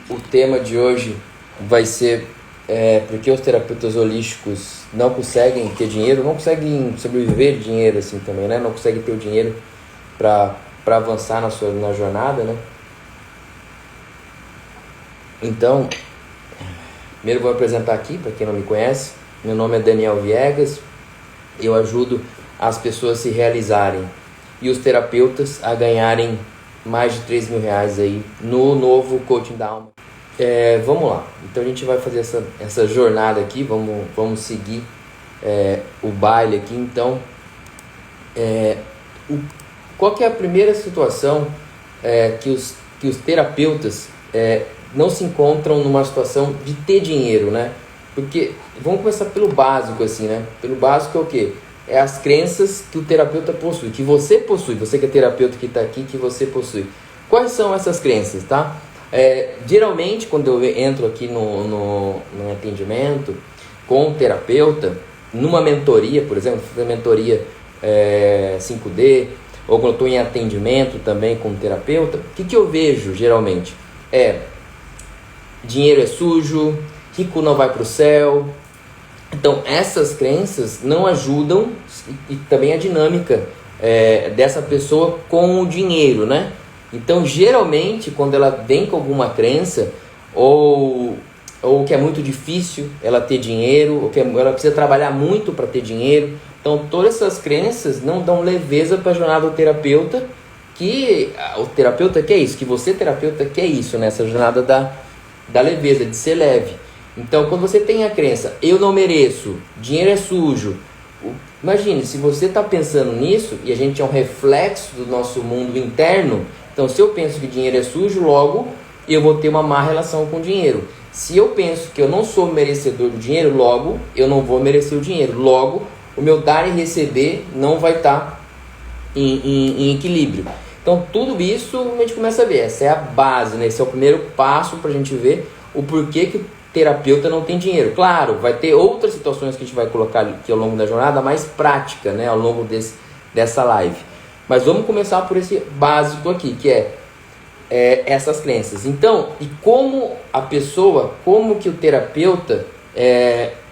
o tema de hoje vai ser por que os terapeutas holísticos não conseguem ter dinheiro, não conseguem sobreviver de dinheiro assim também, né? Não conseguem ter o dinheiro para avançar na jornada, né? Então, primeiro vou apresentar aqui, para quem não me conhece. Meu nome é Daniel Viegas. Eu ajudo as pessoas a se realizarem e os terapeutas a ganharem mais de 3 mil reais aí no novo Coaching da Alma. Vamos lá, então a gente vai fazer essa jornada aqui, vamos seguir o baile aqui. Então, qual que é a primeira situação que os terapeutas não se encontram numa situação de ter dinheiro, né? Porque, vamos começar pelo básico assim, né? Pelo básico é o quê? É as crenças que o terapeuta possui, que você possui, você que é terapeuta que está aqui, que você possui. Quais são essas crenças, tá? Geralmente, quando eu entro aqui no atendimento com o terapeuta, numa mentoria, por exemplo, fazer mentoria 5D, ou quando eu estou em atendimento também com o terapeuta, o que eu vejo geralmente? Dinheiro é sujo, rico não vai para o céu. Então, essas crenças não ajudam, e também a dinâmica dessa pessoa com o dinheiro, né? Então, geralmente, quando ela vem com alguma crença, ou que é muito difícil ela ter dinheiro, ou que ela precisa trabalhar muito para ter dinheiro, então todas essas crenças não dão leveza para a jornada do terapeuta, que o terapeuta quer isso, que você, terapeuta, quer isso, nessa jornada da leveza, de ser leve. Então, quando você tem a crença, eu não mereço, dinheiro é sujo, imagine, se você está pensando nisso, e a gente é um reflexo do nosso mundo interno, então se eu penso que dinheiro é sujo, logo eu vou ter uma má relação com o dinheiro. Se eu penso que eu não sou merecedor do dinheiro, logo eu não vou merecer o dinheiro. Logo, o meu dar e receber não vai estar em equilíbrio. Então, tudo isso a gente começa a ver. Essa é a base, né? Esse é o primeiro passo para a gente ver o porquê que o terapeuta não tem dinheiro. Claro, vai ter outras situações que a gente vai colocar aqui ao longo da jornada, mais prática, né? Ao longo dessa live. Mas vamos começar por esse básico aqui, que é essas crenças. Então, e como a pessoa, como que o terapeuta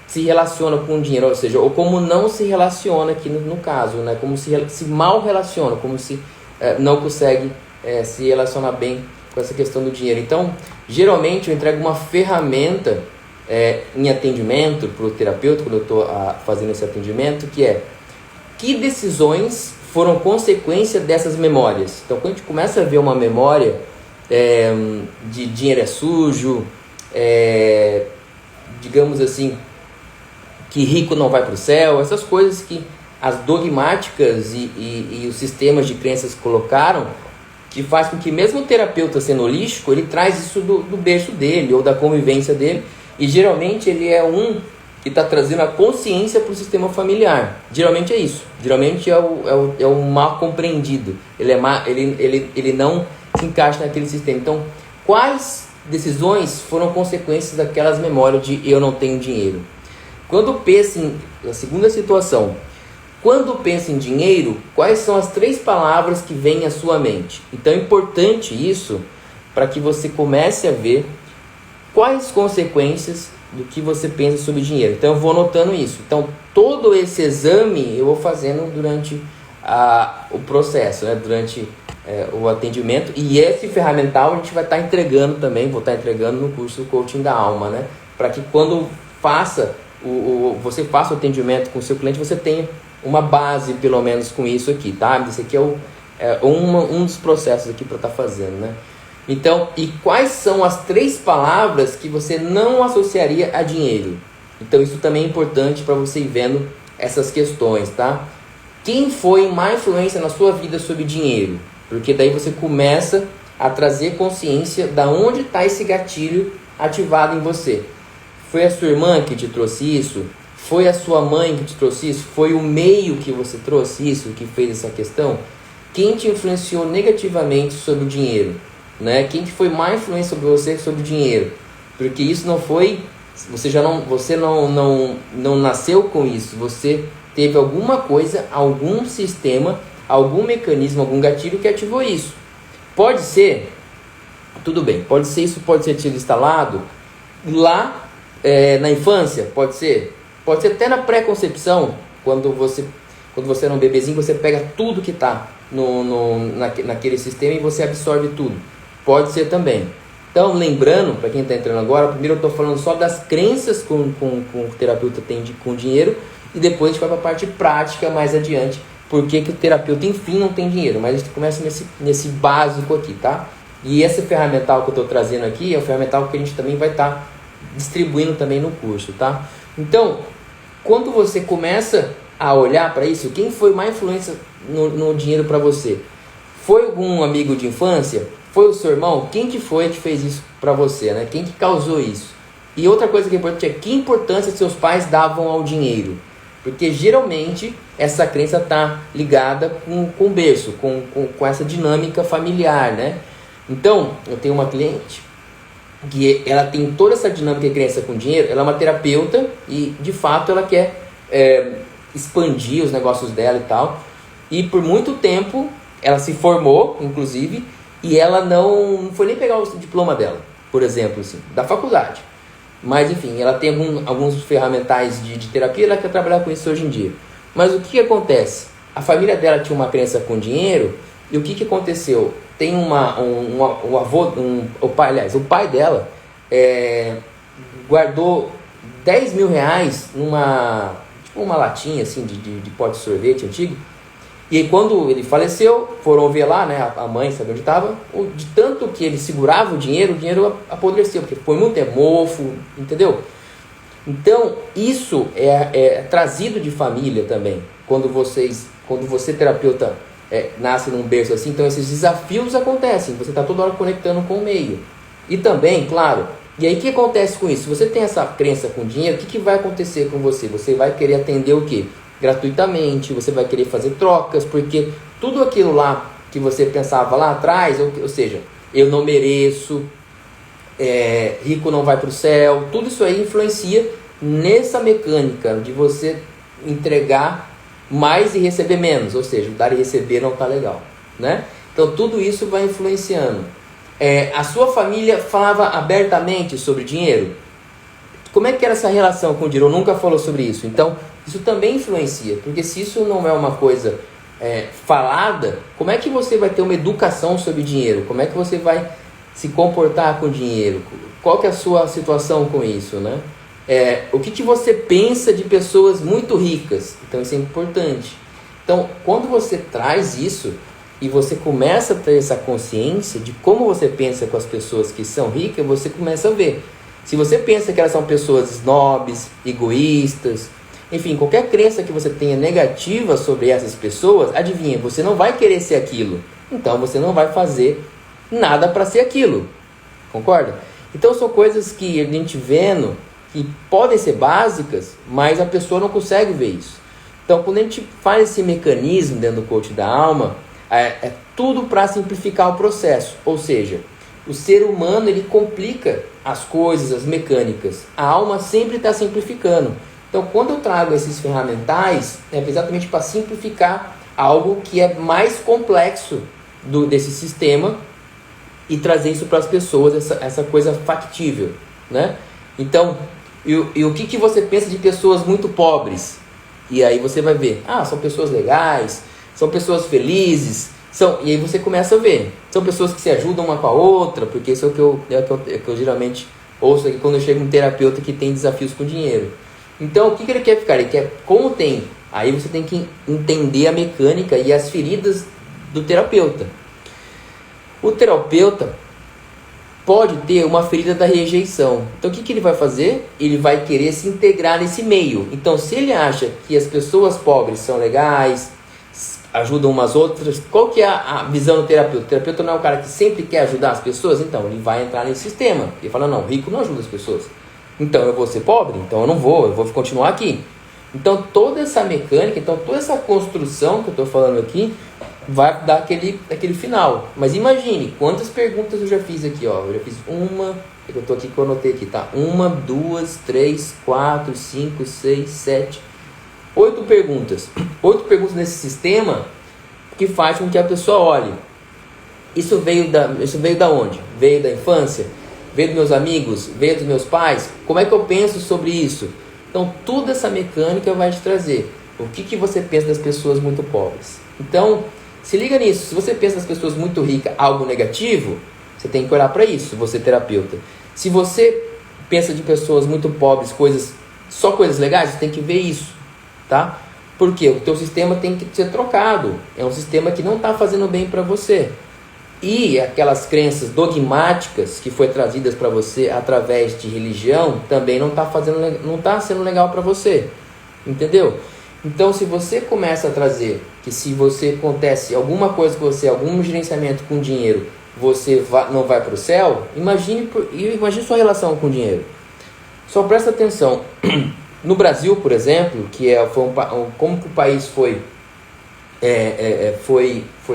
se relaciona com o dinheiro, ou seja, ou como não se relaciona aqui no caso, né? Como se mal relaciona, como se não consegue se relacionar bem com essa questão do dinheiro. Então, geralmente eu entrego uma ferramenta em atendimento para o terapeuta, quando eu estou fazendo esse atendimento, que decisões foram consequência dessas memórias. Então, quando a gente começa a ver uma memória de dinheiro é sujo, digamos assim, que rico não vai para o céu, essas coisas que as dogmáticas e os sistemas de crenças colocaram, que faz com que mesmo o terapeuta sendo holístico, ele traz isso do berço dele ou da convivência dele, e geralmente ele é que está trazendo a consciência para o sistema familiar. Geralmente é isso. Geralmente é o mal compreendido. Ele não se encaixa naquele sistema. Então, quais decisões foram consequências daquelas memórias de eu não tenho dinheiro? Quando pensa a segunda situação, quando pensa em dinheiro, quais são as 3 palavras que vêm à sua mente? Então é importante isso para que você comece a ver quais consequências do que você pensa sobre dinheiro. Então eu vou anotando isso. Então todo esse exame eu vou fazendo durante o processo, né? Durante o atendimento. E esse ferramental a gente vai estar entregando também, vou estar entregando no curso Coaching da Alma, né? Para que quando você faça o atendimento com o seu cliente, você tenha uma base pelo menos com isso aqui, tá? Esse aqui é um dos processos aqui para estar fazendo, né? Então, e quais são as 3 palavras que você não associaria a dinheiro? Então, isso também é importante para você ir vendo essas questões, tá? Quem foi má influência na sua vida sobre dinheiro? Porque daí você começa a trazer consciência da onde está esse gatilho ativado em você. Foi a sua irmã que te trouxe isso? Foi a sua mãe que te trouxe isso? Foi o meio que você trouxe isso, que fez essa questão? Quem te influenciou negativamente sobre o dinheiro? Né? Quem que foi má influência sobre você sobre o dinheiro? Porque isso não foi... Você não nasceu com isso. Você teve alguma coisa, algum sistema, algum mecanismo, algum gatilho que ativou isso. Pode ser Tudo bem, pode ser isso, pode ser sido instalado lá na infância, pode ser até na pré-concepção, quando você era um bebezinho, você pega tudo que está naquele sistema e você absorve tudo, pode ser também. Então, lembrando, para quem está entrando agora, primeiro eu estou falando só das crenças com o terapeuta tem com dinheiro, e depois a gente vai para a parte prática mais adiante, porque que o terapeuta, enfim, não tem dinheiro, mas a gente começa nesse básico aqui, tá? E esse ferramental que eu estou trazendo aqui é o ferramental que a gente também vai estar distribuindo também no curso, tá? Então, quando você começa a olhar para isso, quem foi mais influência no dinheiro para você? Foi algum amigo de infância? Foi o seu irmão? Quem que foi que fez isso para você, né? Quem que causou isso? E outra coisa que é importante é que importância seus pais davam ao dinheiro. Porque geralmente essa crença está ligada com o berço, com essa dinâmica familiar, né? Então, eu tenho uma cliente que ela tem toda essa dinâmica de crença com dinheiro, ela é uma terapeuta e de fato ela quer expandir os negócios dela e tal. E por muito tempo ela se formou, inclusive, e ela não foi nem pegar o diploma dela, por exemplo, assim, da faculdade. Mas enfim, ela tem alguns ferramentais de terapia, ela quer trabalhar com isso hoje em dia. Mas o que acontece? A família dela tinha uma crença com dinheiro, e o que aconteceu? Tem o pai dela guardou 10 mil reais numa latinha assim de pote de sorvete antigo. E aí, quando ele faleceu, foram ver lá, né, a mãe sabia onde estava, de tanto que ele segurava o dinheiro apodreceu, porque foi muito mofo, entendeu? Então, isso é trazido de família também, quando você terapeuta nasce num berço assim, então esses desafios acontecem, você está toda hora conectando com o meio. E também, claro, e aí o que acontece com isso? Se você tem essa crença com dinheiro, o que vai acontecer com você? Você vai querer atender o quê? Gratuitamente, você vai querer fazer trocas, porque tudo aquilo lá que você pensava lá atrás, ou seja, eu não mereço, rico não vai para o céu, tudo isso aí influencia nessa mecânica de você entregar mais e receber menos, ou seja, dar e receber não está legal, né? Então tudo isso vai influenciando. A sua família falava abertamente sobre dinheiro? Como é que era essa relação com o dinheiro? Nunca falou sobre isso. Então, isso também influencia, porque se isso não é uma coisa falada, como é que você vai ter uma educação sobre dinheiro? Como é que você vai se comportar com dinheiro? Qual que é a sua situação com isso, né? O que você pensa de pessoas muito ricas? Então, isso é importante. Então, quando você traz isso e você começa a ter essa consciência de como você pensa com as pessoas que são ricas, você começa a ver. Se você pensa que elas são pessoas snobs, egoístas, enfim, qualquer crença que você tenha negativa sobre essas pessoas, adivinha, você não vai querer ser aquilo. Então você não vai fazer nada para ser aquilo. Concorda? Então são coisas que a gente vendo que podem ser básicas, mas a pessoa não consegue ver isso. Então quando a gente faz esse mecanismo dentro do coach da alma, é tudo para simplificar o processo. Ou seja, o ser humano ele complica as coisas, as mecânicas. A alma sempre está simplificando. Então, quando eu trago esses ferramentais, é exatamente para simplificar algo que é mais complexo desse sistema e trazer isso para as pessoas, essa coisa factível, né? Então, e o que você pensa de pessoas muito pobres? E aí você vai ver, são pessoas legais, são pessoas felizes, e aí você começa a ver, são pessoas que se ajudam uma com a outra, porque isso é o que eu geralmente ouço aqui quando eu chego um terapeuta que tem desafios com dinheiro. Então, o que ele quer ficar? Ele quer, como tem, aí você tem que entender a mecânica e as feridas do terapeuta. O terapeuta pode ter uma ferida da rejeição. Então, o que ele vai fazer? Ele vai querer se integrar nesse meio. Então, se ele acha que as pessoas pobres são legais, ajudam umas outras, qual que é a visão do terapeuta? O terapeuta não é um cara que sempre quer ajudar as pessoas, então ele vai entrar nesse sistema. Ele fala, não, rico não ajuda as pessoas. Então eu vou ser pobre? Então eu vou continuar aqui. Então toda essa mecânica, toda essa construção que eu estou falando aqui, vai dar aquele final. Mas imagine, quantas perguntas eu já fiz aqui, ó. Eu já fiz eu estou aqui que eu anotei aqui, tá? 1, 2, 3, 4, 5, 6, 7, 8 perguntas. 8 perguntas nesse sistema que faz com que a pessoa olhe. Isso veio da onde? Veio da infância? Veio dos meus amigos? Veio dos meus pais? Como é que eu penso sobre isso? Então, toda essa mecânica vai te trazer. O que você pensa das pessoas muito pobres? Então, se liga nisso. Se você pensa das pessoas muito ricas algo negativo, você tem que olhar para isso, você terapeuta. Se você pensa de pessoas muito pobres, só coisas legais, você tem que ver isso, tá? Porque o teu sistema tem que ser trocado. É um sistema que não está fazendo bem para você. E aquelas crenças dogmáticas que foi trazidas para você através de religião também não está sendo legal para você. Entendeu? Então, se você começa a trazer que se você acontece alguma coisa com você, algum gerenciamento com dinheiro, você não vai para o céu, imagine sua relação com o dinheiro. Só presta atenção. No Brasil, por exemplo, como que o país foi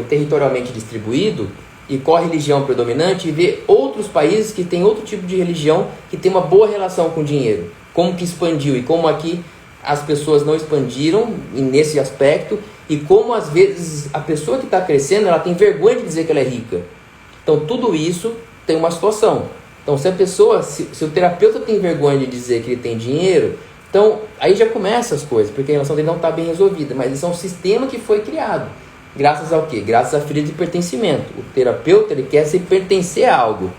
territorialmente distribuído e qual a religião predominante, e ver outros países que têm outro tipo de religião que tem uma boa relação com o dinheiro, como que expandiu e como aqui as pessoas não expandiram nesse aspecto, e como às vezes a pessoa que está crescendo ela tem vergonha de dizer que ela é rica. Então tudo isso tem uma situação. Então se o terapeuta tem vergonha de dizer que ele tem dinheiro, então aí já começa as coisas, porque a relação dele não está bem resolvida, mas isso é um sistema que foi criado. Graças ao quê? Graças à ferida de pertencimento. O terapeuta ele quer se pertencer a algo.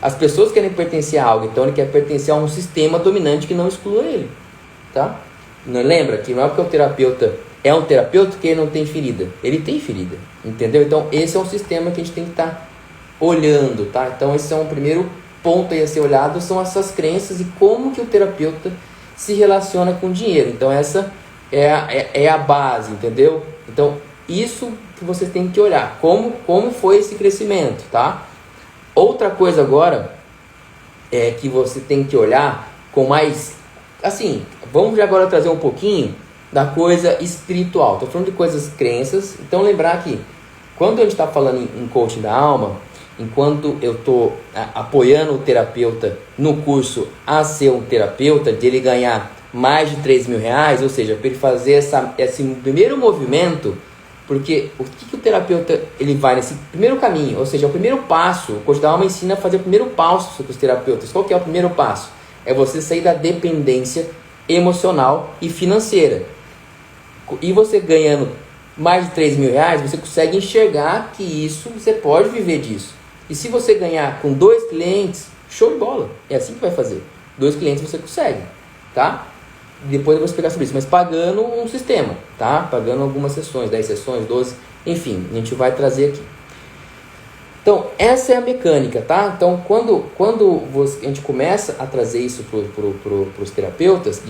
As pessoas querem pertencer a algo, então ele quer pertencer a um sistema dominante que não exclua ele. Tá? Não lembra que não é porque o terapeuta é um terapeuta que ele não tem ferida. Ele tem ferida. Entendeu? Então esse é um sistema que a gente tem que estar olhando. Tá? Então esse é um primeiro ponto aí a ser olhado, são essas crenças e como que o terapeuta se relaciona com o dinheiro. Então essa é a base, entendeu? Então isso que você tem que olhar, como foi esse crescimento, tá? Outra coisa agora é que você tem que olhar com mais, assim, vamos agora trazer um pouquinho da coisa espiritual. Estou falando de coisas crenças, então lembrar que quando a gente está falando em coaching da alma, enquanto eu estou apoiando o terapeuta no curso a ser um terapeuta, de ele ganhar mais de 3 mil reais, ou seja, para ele fazer esse primeiro movimento. Porque o que o terapeuta ele vai nesse primeiro caminho, ou seja, o primeiro passo, o coach da alma ensina a fazer o primeiro passo para os terapeutas. Qual que é o primeiro passo? É você sair da dependência emocional e financeira. E você ganhando mais de 3 mil reais, você consegue enxergar que isso, você pode viver disso. E se você ganhar com 2 clientes, show de bola. É assim que vai fazer. 2 clientes você consegue, tá? Depois eu vou explicar sobre isso, mas pagando um sistema, tá? Pagando algumas sessões, 10 sessões, 12, enfim, a gente vai trazer aqui. Então, essa é a mecânica, tá? Então, quando a gente começa a trazer isso para os terapeutas,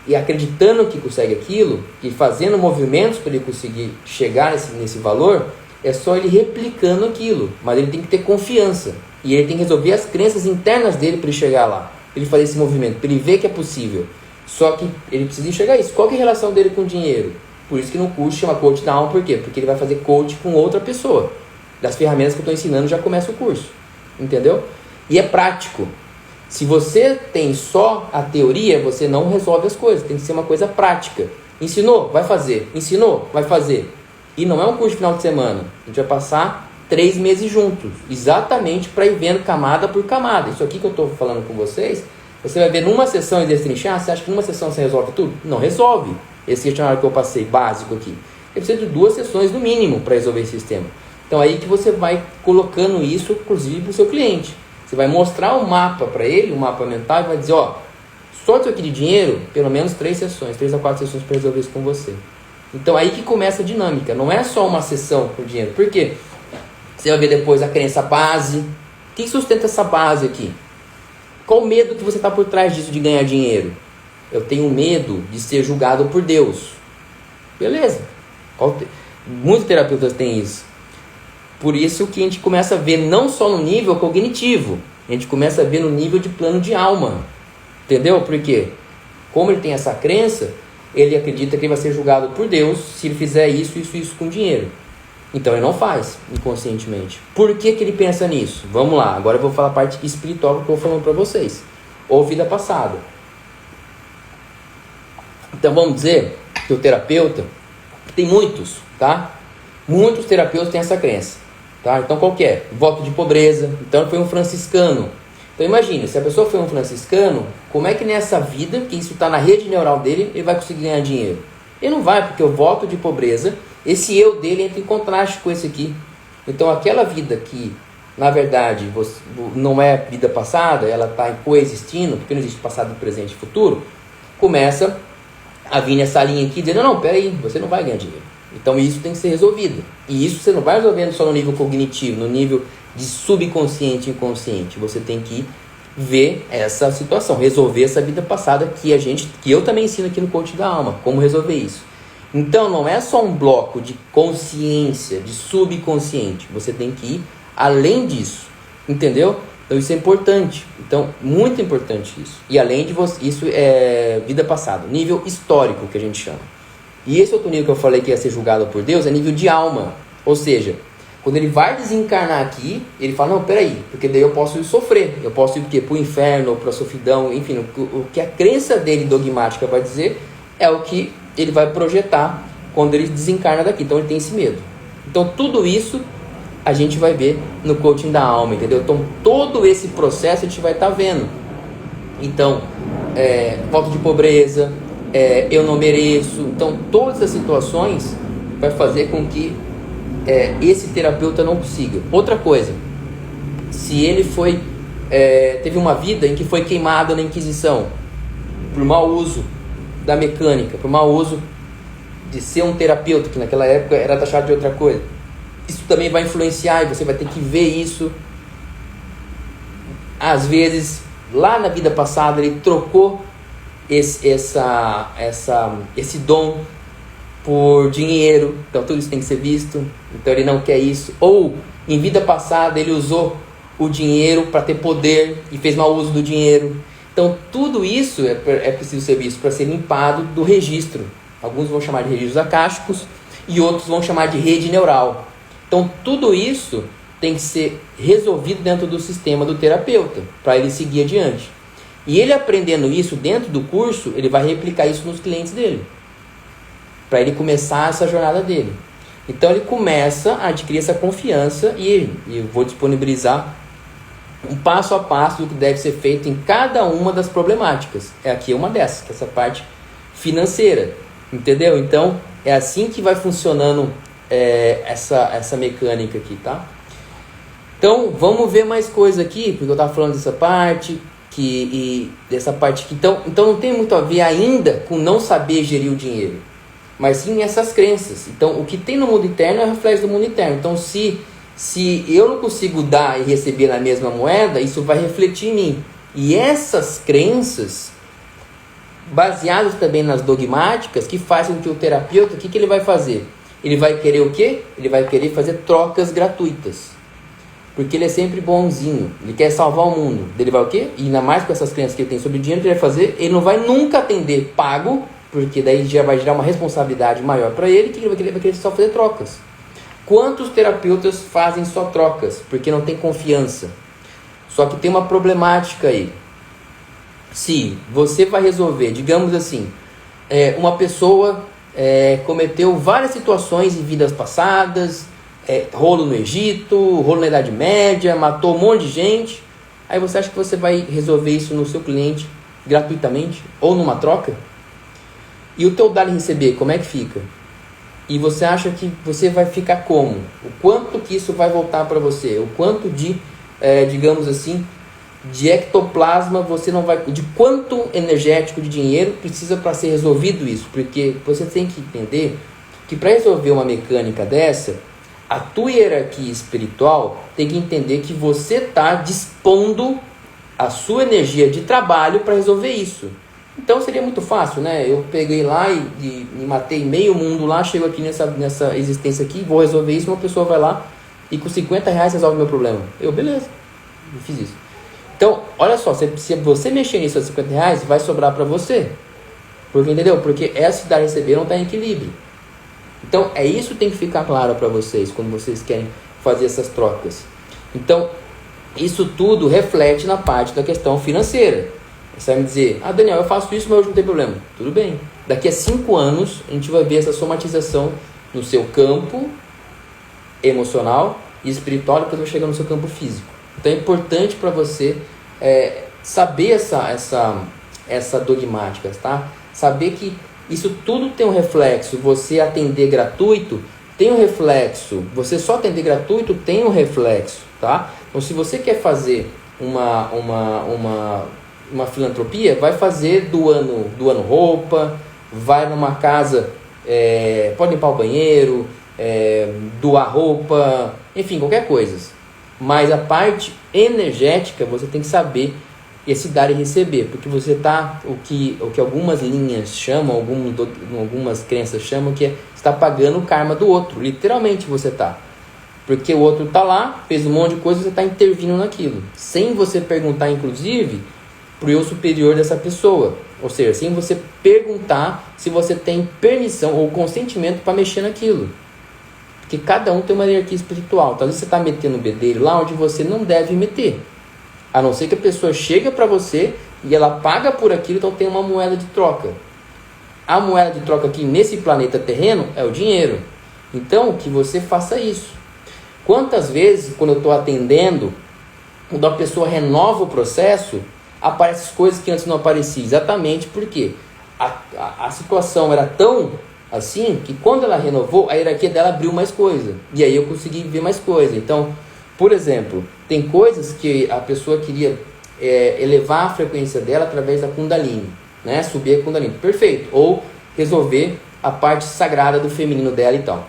e acreditando que consegue aquilo, e fazendo movimentos para ele conseguir chegar nesse valor, é só ele replicando aquilo, mas ele tem que ter confiança, e ele tem que resolver as crenças internas dele para ele chegar lá, para ele fazer esse movimento, para ele ver que é possível. Só que ele precisa enxergar isso. Qual que é a relação dele com o dinheiro? Por isso que no curso chama coach da alma. Por quê? Porque ele vai fazer coach com outra pessoa. Das ferramentas que eu estou ensinando já começa o curso. Entendeu? E é prático. Se você tem só a teoria, você não resolve as coisas. Tem que ser uma coisa prática. Ensinou? Vai fazer. Ensinou? Vai fazer. E não é um curso de final de semana. A gente vai passar 3 meses juntos. Exatamente para ir vendo camada por camada. Isso aqui que eu estou falando com vocês... Você vai ver numa sessão e destrinchar, você acha que numa sessão você resolve tudo? Não resolve. Esse questionário que eu passei, básico aqui. Você precisa de 2 sessões no mínimo para resolver esse sistema. Então aí que você vai colocando isso, inclusive, para o seu cliente. Você vai mostrar um mapa para ele, um mapa mental, e vai dizer, ó, só isso aqui de dinheiro, pelo menos 3 sessões, 3 a 4 sessões para resolver isso com você. Então aí que começa a dinâmica. Não é só uma sessão com dinheiro. Por quê? Você vai ver depois a crença base. O que sustenta essa base aqui? Qual o medo que você está por trás disso de ganhar dinheiro? Eu tenho medo de ser julgado por Deus. Beleza. Muitos terapeutas têm isso. Por isso que a gente começa a ver não só no nível cognitivo, a gente começa a ver no nível de plano de alma. Entendeu? Por quê? Como ele tem essa crença, ele acredita que ele vai ser julgado por Deus se ele fizer isso com dinheiro. Então ele não faz inconscientemente. Por que ele pensa nisso? Vamos lá, agora eu vou falar a parte espiritual que eu estou falando para vocês. Ou vida passada. Então vamos dizer que o terapeuta, tem muitos, tá? Muitos terapeutas têm essa crença, Tá? Então qual que é? Voto de pobreza. Então ele foi um franciscano. Então imagine, se a pessoa foi um franciscano, como é que nessa vida, que isso está na rede neural dele, ele vai conseguir ganhar dinheiro? Ele não vai, porque o voto de pobreza, esse eu dele entra em contraste com esse aqui. Então aquela vida que, na verdade, não é vida passada, ela está coexistindo, porque não existe passado, presente e futuro, começa a vir nessa linha aqui, dizendo, não, peraí, você não vai ganhar dinheiro. Então isso tem que ser resolvido. E isso você não vai resolvendo só no nível cognitivo, no nível de subconsciente e inconsciente. Você tem que ver essa situação, resolver essa vida passada que eu também ensino aqui no Coach da Alma, como resolver isso. Então não é só um bloco de consciência, de subconsciente. Você tem que ir além disso, entendeu? Então isso é importante. Então, muito importante isso. E além de você, isso é vida passada, nível histórico que a gente chama. E esse outro nível que eu falei que ia ser julgado por Deus é nível de alma. Ou seja, quando ele vai desencarnar aqui, ele fala, não, peraí, porque daí eu posso ir sofrer. Eu posso ir para o inferno, para a sofridão, enfim, o que a crença dele dogmática vai dizer é o que ele vai projetar quando ele desencarna daqui. Então ele tem esse medo. Então tudo isso a gente vai ver no coaching da alma, entendeu? Então todo esse processo a gente vai estar vendo. Então, falta de pobreza, eu não mereço. Então todas as situações vai fazer com que esse terapeuta não consiga. Outra coisa, se ele teve uma vida em que foi queimado na Inquisição por mau uso da mecânica, por mau uso de ser um terapeuta, que naquela época era taxado de outra coisa, isso também vai influenciar e você vai ter que ver isso. Às vezes, lá na vida passada, ele trocou esse dom por dinheiro, então tudo isso tem que ser visto. Então ele não quer isso. Ou em vida passada ele usou o dinheiro para ter poder e fez mau uso do dinheiro. Então tudo isso é preciso ser visto para ser limpado do registro. Alguns vão chamar de registros acásticos e outros vão chamar de rede neural. Então tudo isso tem que ser resolvido dentro do sistema do terapeuta para ele seguir adiante. E ele aprendendo isso dentro do curso, ele vai replicar isso nos clientes dele, para ele começar essa jornada dele. Então ele começa a adquirir essa confiança e eu vou disponibilizar um passo a passo do que deve ser feito em cada uma das problemáticas. Aqui é uma dessas, que é essa parte financeira, entendeu? Então é assim que vai funcionando essa mecânica aqui, tá? Então vamos ver mais coisa aqui, porque eu estava falando dessa parte dessa parte aqui. Então não tem muito a ver ainda com não saber gerir o dinheiro, mas sim essas crenças. Então o que tem no mundo interno é reflexo do mundo interno. Então se eu não consigo dar e receber na mesma moeda, isso vai refletir em mim. E essas crenças, baseadas também nas dogmáticas, que fazem com que o terapeuta, o que ele vai fazer? Ele vai querer o quê? Ele vai querer fazer trocas gratuitas. Porque ele é sempre bonzinho, ele quer salvar o mundo. Ele vai o quê? E ainda mais com essas crenças que ele tem sobre o dinheiro que ele vai fazer, ele não vai nunca atender pago, porque daí já vai gerar uma responsabilidade maior para ele, que ele vai querer só fazer trocas. Quantos terapeutas fazem só trocas? Porque não tem confiança. Só que tem uma problemática aí. Se você vai resolver, digamos assim, uma pessoa cometeu várias situações em vidas passadas, rolo no Egito, rolo na Idade Média, matou um monte de gente. Aí você acha que você vai resolver isso no seu cliente gratuitamente ou numa troca? E o teu dar e receber, como é que fica? E você acha que você vai ficar como? O quanto que isso vai voltar para você? O quanto de, digamos assim, de ectoplasma você não vai... De quanto energético de dinheiro precisa para ser resolvido isso? Porque você tem que entender que para resolver uma mecânica dessa, a tua hierarquia espiritual tem que entender que você está dispondo a sua energia de trabalho para resolver isso. Então seria muito fácil, né? Eu peguei lá e matei meio mundo lá, chego aqui nessa existência aqui, vou resolver isso, uma pessoa vai lá e com R$50 resolve o meu problema. Beleza, eu fiz isso. Então, olha só, se você mexer nisso a R$50, vai sobrar para você. Porque, entendeu? Porque essa dar e receber não está em equilíbrio. Então, isso tem que ficar claro para vocês, quando vocês querem fazer essas trocas. Então, isso tudo reflete na parte da questão financeira. Você vai me dizer, Daniel, eu faço isso, mas hoje não tem problema. Tudo bem. Daqui a 5 anos, a gente vai ver essa somatização no seu campo emocional e espiritual, depois vai chegar no seu campo físico. Então é importante para você saber essa dogmática, tá? Saber que isso tudo tem um reflexo. Você atender gratuito tem um reflexo. Você só atender gratuito tem um reflexo, tá? Então, se você quer fazer uma filantropia, vai fazer doando roupa, vai numa casa, pode limpar o banheiro, doar roupa, enfim, qualquer coisa. Mas a parte energética você tem que saber esse dar e receber, porque você está, o que algumas linhas chamam, algumas crenças chamam, que está pagando o karma do outro. Literalmente você está, porque o outro está lá, fez um monte de coisa, você está intervindo naquilo, sem você perguntar, inclusive, para o eu superior dessa pessoa, ou seja, sem você perguntar se você tem permissão ou consentimento para mexer naquilo, porque cada um tem uma hierarquia espiritual. Então, às vezes você está metendo o bedelho lá onde você não deve meter, a não ser que a pessoa chega para você e ela paga por aquilo, então tem uma moeda de troca. A moeda de troca aqui nesse planeta terreno é o dinheiro. Então, que você faça isso. Quantas vezes, quando eu estou atendendo, quando a pessoa renova o processo, aparecem coisas que antes não apareciam. Exatamente porque a situação era tão assim, que quando ela renovou, a hierarquia dela abriu mais coisa. E aí eu consegui ver mais coisa. Então, por exemplo, tem coisas que a pessoa queria elevar a frequência dela através da Kundalini, né? Subir a Kundalini, perfeito. Ou resolver a parte sagrada do feminino dela e tal.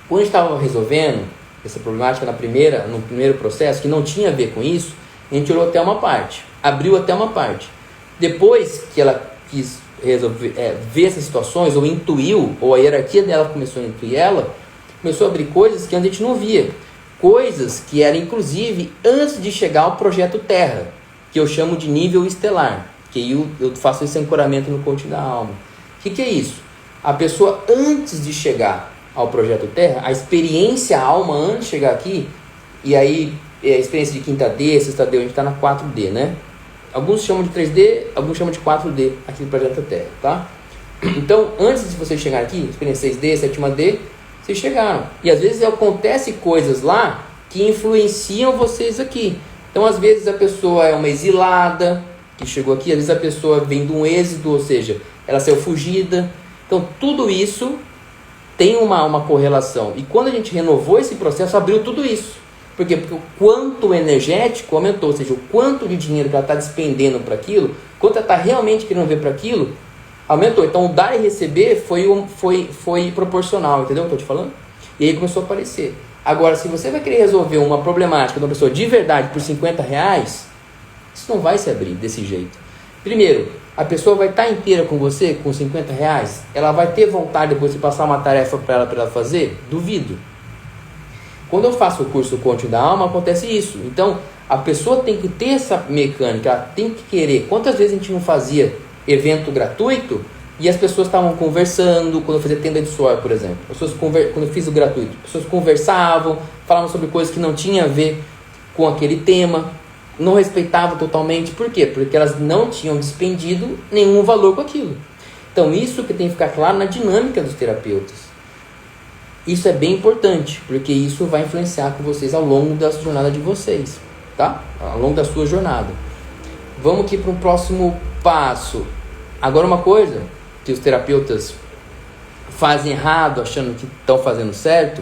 Quando a gente estava resolvendo essa problemática no primeiro processo, que não tinha a ver com isso, a gente olhou até uma parte, abriu até uma parte. Depois que ela quis resolver, ver essas situações, ou intuiu, ou a hierarquia dela começou a intuir ela, começou a abrir coisas que antes a gente não via. Coisas que eram, inclusive, antes de chegar ao projeto Terra, que eu chamo de nível estelar, que eu faço esse ancoramento no coaching da alma. O que é isso? A pessoa, antes de chegar ao projeto Terra, a experiência alma antes de chegar aqui, e aí a experiência de quinta D, sexta D, a gente está na 4D, né? Alguns chamam de 3D, alguns chamam de 4D aqui no projeto Terra, tá? Então, antes de você chegar aqui, experiência 6D, sétima D, vocês chegaram. E às vezes acontecem coisas lá que influenciam vocês aqui. Então, às vezes a pessoa é uma exilada que chegou aqui, às vezes a pessoa vem de um êxodo, ou seja, ela saiu fugida. Então, tudo isso tem uma correlação. E quando a gente renovou esse processo, abriu tudo isso. Por quê? Porque o quanto energético aumentou, ou seja, o quanto de dinheiro que ela está despendendo para aquilo, quanto ela está realmente querendo ver para aquilo, aumentou. Então, o dar e receber foi proporcional, entendeu o que eu estou te falando? E aí começou a aparecer. Agora, se você vai querer resolver uma problemática de uma pessoa de verdade por R$50, isso não vai se abrir desse jeito. Primeiro, a pessoa vai estar inteira com você, com R$50, ela vai ter vontade depois de passar uma tarefa para ela fazer? Duvido. Quando eu faço o curso Coaching da Alma, acontece isso. Então, a pessoa tem que ter essa mecânica, ela tem que querer. Quantas vezes a gente não fazia evento gratuito e as pessoas estavam conversando, quando eu fazia tenda de suor, por exemplo, quando eu fiz o gratuito, as pessoas conversavam, falavam sobre coisas que não tinham a ver com aquele tema, não respeitavam totalmente. Por quê? Porque elas não tinham despendido nenhum valor com aquilo. Então, isso que tem que ficar claro na dinâmica dos terapeutas. Isso é bem importante, porque isso vai influenciar com vocês ao longo da jornada de vocês, tá? Ao longo da sua jornada. Vamos aqui para um próximo passo. Agora, uma coisa que os terapeutas fazem errado, achando que estão fazendo certo,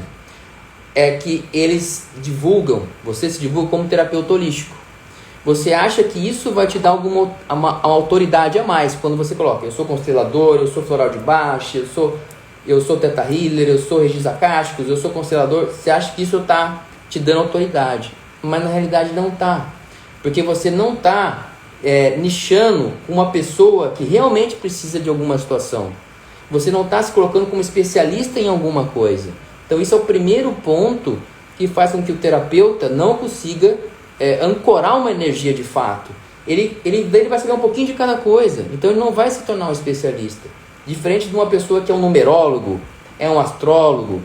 é que eles divulgam, você se divulga como terapeuta holístico. Você acha que isso vai te dar uma autoridade a mais, quando você coloca, eu sou constelador, eu sou floral de Bach, eu sou Theta Healer, eu sou Regis Acásticos, eu sou constelador. Você acha que isso está te dando autoridade, mas na realidade não está, porque você não está nichando uma pessoa que realmente precisa de alguma situação. Você não está se colocando como especialista em alguma coisa. Então isso é o primeiro ponto que faz com que o terapeuta não consiga ancorar uma energia de fato. Ele vai saber um pouquinho de cada coisa, então ele não vai se tornar um especialista. Diferente de uma pessoa que é um numerólogo, é um astrólogo,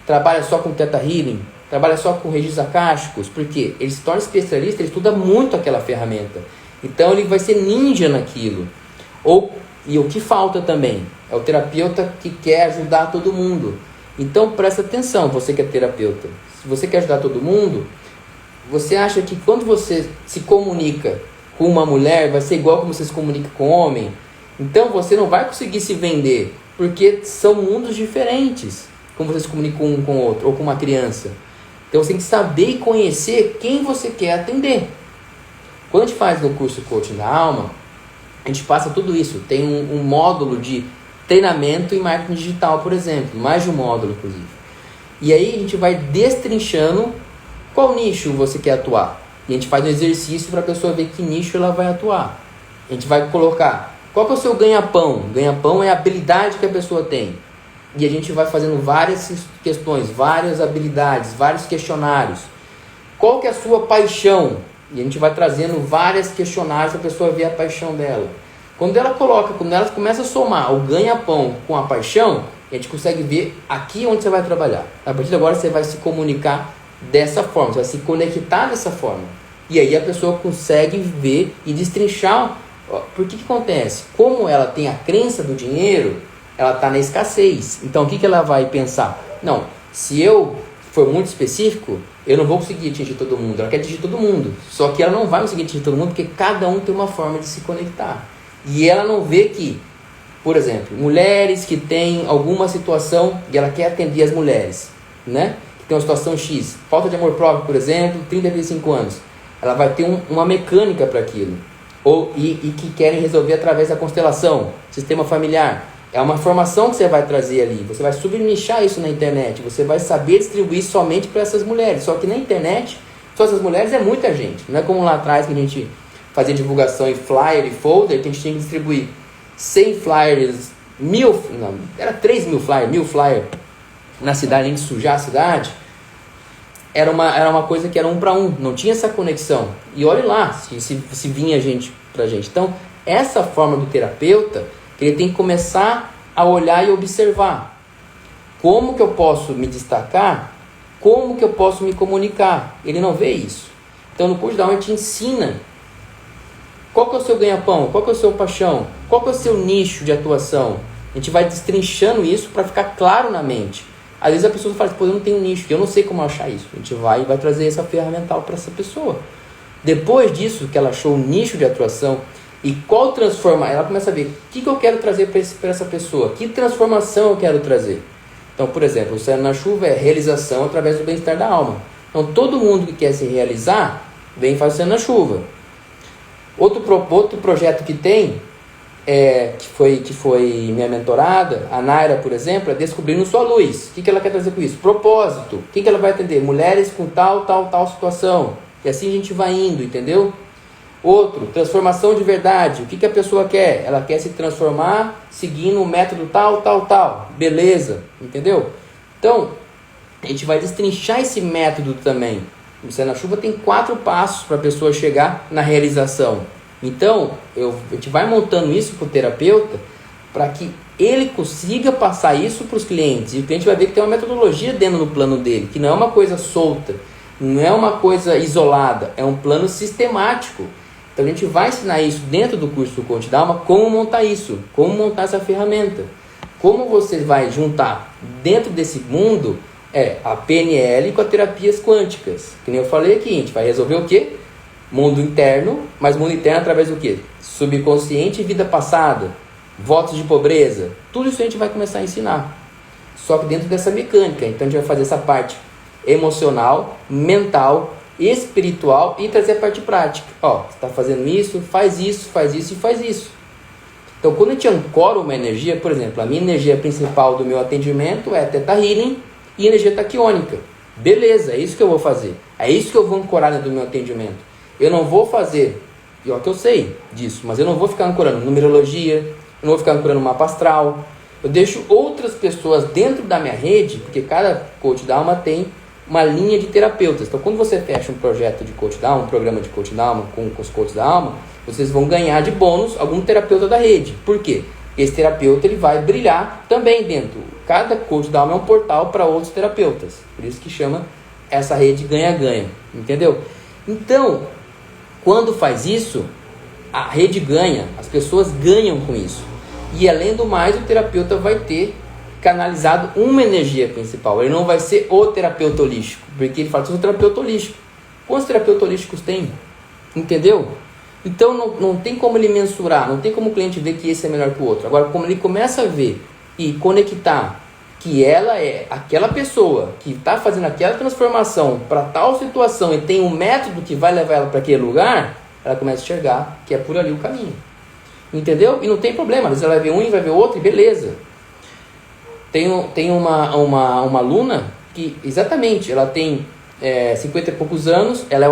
trabalha só com Theta Healing, trabalha só com registros acásticos, porque ele se torna especialista, ele estuda muito aquela ferramenta. Então ele vai ser ninja naquilo. E o que falta também é o terapeuta que quer ajudar todo mundo. Então presta atenção, você que é terapeuta. se você quer ajudar todo mundo, você acha que quando você se comunica com uma mulher, vai ser igual como você se comunica com um homem? Então você não vai conseguir se vender, porque são mundos diferentes, como você se comunica com um com o outro, ou com uma criança. Então você tem que saber e conhecer quem você quer atender. Quando a gente faz no curso Coaching da Alma, a gente passa tudo isso. Tem um módulo de treinamento em marketing digital, por exemplo, mais de um módulo, inclusive. E aí a gente vai destrinchando qual nicho você quer atuar. E a gente faz um exercício para a pessoa ver que nicho ela vai atuar. A gente vai colocar qual que é o seu ganha-pão. Ganha-pão é a habilidade que a pessoa tem. E a gente vai fazendo várias questões, várias habilidades, vários questionários. Qual que é a sua paixão? E a gente vai trazendo vários questionários para a pessoa ver a paixão dela. Quando ela começa a somar o ganha-pão com a paixão, a gente consegue ver aqui onde você vai trabalhar. A partir de agora você vai se comunicar dessa forma, você vai se conectar dessa forma. E aí a pessoa consegue ver e destrinchar. Por que acontece? Como ela tem a crença do dinheiro, ela está na escassez. Então o que ela vai pensar? Não, se eu for muito específico, eu não vou conseguir atingir todo mundo. Ela quer atingir todo mundo, só que ela não vai conseguir atingir todo mundo, porque cada um tem uma forma de se conectar. E ela não vê que, por exemplo, mulheres que têm alguma situação e ela quer atender as mulheres, né? Que tem uma situação X, falta de amor próprio, por exemplo, 30 a 35 anos. Ela vai ter uma mecânica para aquilo. E que querem resolver através da constelação, sistema familiar. É uma formação que você vai trazer ali. Você vai subnichar isso na internet. Você vai saber distribuir somente para essas mulheres. Só que na internet, só essas mulheres é muita gente. Não é como lá atrás que a gente fazia divulgação em flyer e folder, que a gente tinha que distribuir 100 flyers, 3.000 flyers, 1.000 flyers na cidade, além de sujar a cidade. Era uma coisa que era 1 para 1. Não tinha essa conexão. E olhe lá se vinha gente pra gente. Então, essa forma do terapeuta, ele tem que começar a olhar e observar. Como que eu posso me destacar? Como que eu posso me comunicar? Ele não vê isso. Então, no curso da Alma, a gente ensina qual que é o seu ganha-pão, qual que é o seu paixão, qual que é o seu nicho de atuação. A gente vai destrinchando isso para ficar claro na mente. Às vezes a pessoa fala, pô, eu não tenho nicho, eu não sei como achar isso. A gente vai trazer essa ferramental para essa pessoa. Depois disso, que ela achou o nicho de atuação, e qual transforma, ela começa a ver o que eu quero trazer para essa pessoa, que transformação eu quero trazer. Então, por exemplo, o Céu na Chuva é realização através do bem-estar da alma. Então, todo mundo que quer se realizar, vem e faz o Céu na Chuva. Outro projeto que tem, que foi minha mentorada, a Naira, por exemplo, é Descobrindo Sua Luz. O que ela quer trazer com isso? Propósito. O que ela vai atender? Mulheres com tal situação. E assim a gente vai indo, entendeu? Outro, transformação de verdade. O que a pessoa quer? Ela quer se transformar seguindo o método tal. Beleza, entendeu? Então, a gente vai destrinchar esse método também. O Céu na Chuva tem 4 passos para a pessoa chegar na realização. Então, a gente vai montando isso para o terapeuta para que ele consiga passar isso para os clientes. E o cliente vai ver que tem uma metodologia dentro do plano dele, que não é uma coisa solta, não é uma coisa isolada, é um plano sistemático. Então a gente vai ensinar isso dentro do curso do Coaching da Alma, como montar isso, como montar essa ferramenta. Como você vai juntar dentro desse mundo a PNL com as terapias quânticas. Que nem eu falei aqui, a gente vai resolver o quê? Mundo interno, mas mundo interno através do quê? Subconsciente e vida passada, votos de pobreza. Tudo isso a gente vai começar a ensinar. Só que dentro dessa mecânica. Então a gente vai fazer essa parte emocional, mental, espiritual e trazer a parte prática. Ó, você está fazendo isso, faz isso e faz isso. Então, quando a gente ancora uma energia, por exemplo, a minha energia principal do meu atendimento é Theta Healing e energia taquiônica. Beleza, é isso que eu vou fazer. É isso que eu vou ancorar dentro do meu atendimento. Eu não vou fazer, que eu sei disso, mas eu não vou ficar ancorando numerologia, eu não vou ficar ancorando mapa astral. Eu deixo outras pessoas dentro da minha rede, porque cada coach da alma tem uma linha de terapeutas. Então, quando você fecha um projeto de coach da alma, um programa de coach da alma com os coaches da alma, vocês vão ganhar de bônus algum terapeuta da rede. Por quê? Esse terapeuta ele vai brilhar também dentro. Cada coach da alma é um portal para outros terapeutas. Por isso que chama essa rede ganha-ganha. Entendeu? Então, quando faz isso, a rede ganha. As pessoas ganham com isso. E além do mais, o terapeuta vai ter canalizado uma energia principal. Ele não vai ser o terapeuta holístico, porque ele fala que eu sou terapeuta holístico. Quantos terapeutas holísticos tem? Entendeu? Então não tem como ele mensurar, não tem como o cliente ver que esse é melhor que o outro. Agora, como ele começa a ver e conectar que ela é aquela pessoa que está fazendo aquela transformação para tal situação e tem um método que vai levar ela para aquele lugar, ela começa a enxergar que é por ali o caminho. Entendeu? E não tem problema, às vezes ela vai ver um e vai ver outro e beleza. Tem uma aluna que, exatamente, ela tem 50 e poucos anos, ela é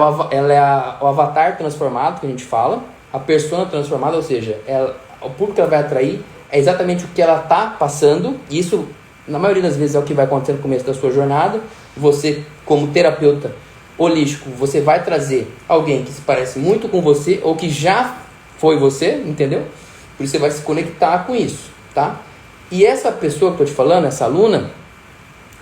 o avatar transformado, que a gente fala, a persona transformada, ou seja, o público que ela vai atrair é exatamente o que ela está passando. Isso, na maioria das vezes, é o que vai acontecer no começo da sua jornada. Você, como terapeuta holístico, você vai trazer alguém que se parece muito com você, ou que já foi você, entendeu? Por isso você vai se conectar com isso, tá? E essa pessoa que eu estou te falando, essa aluna,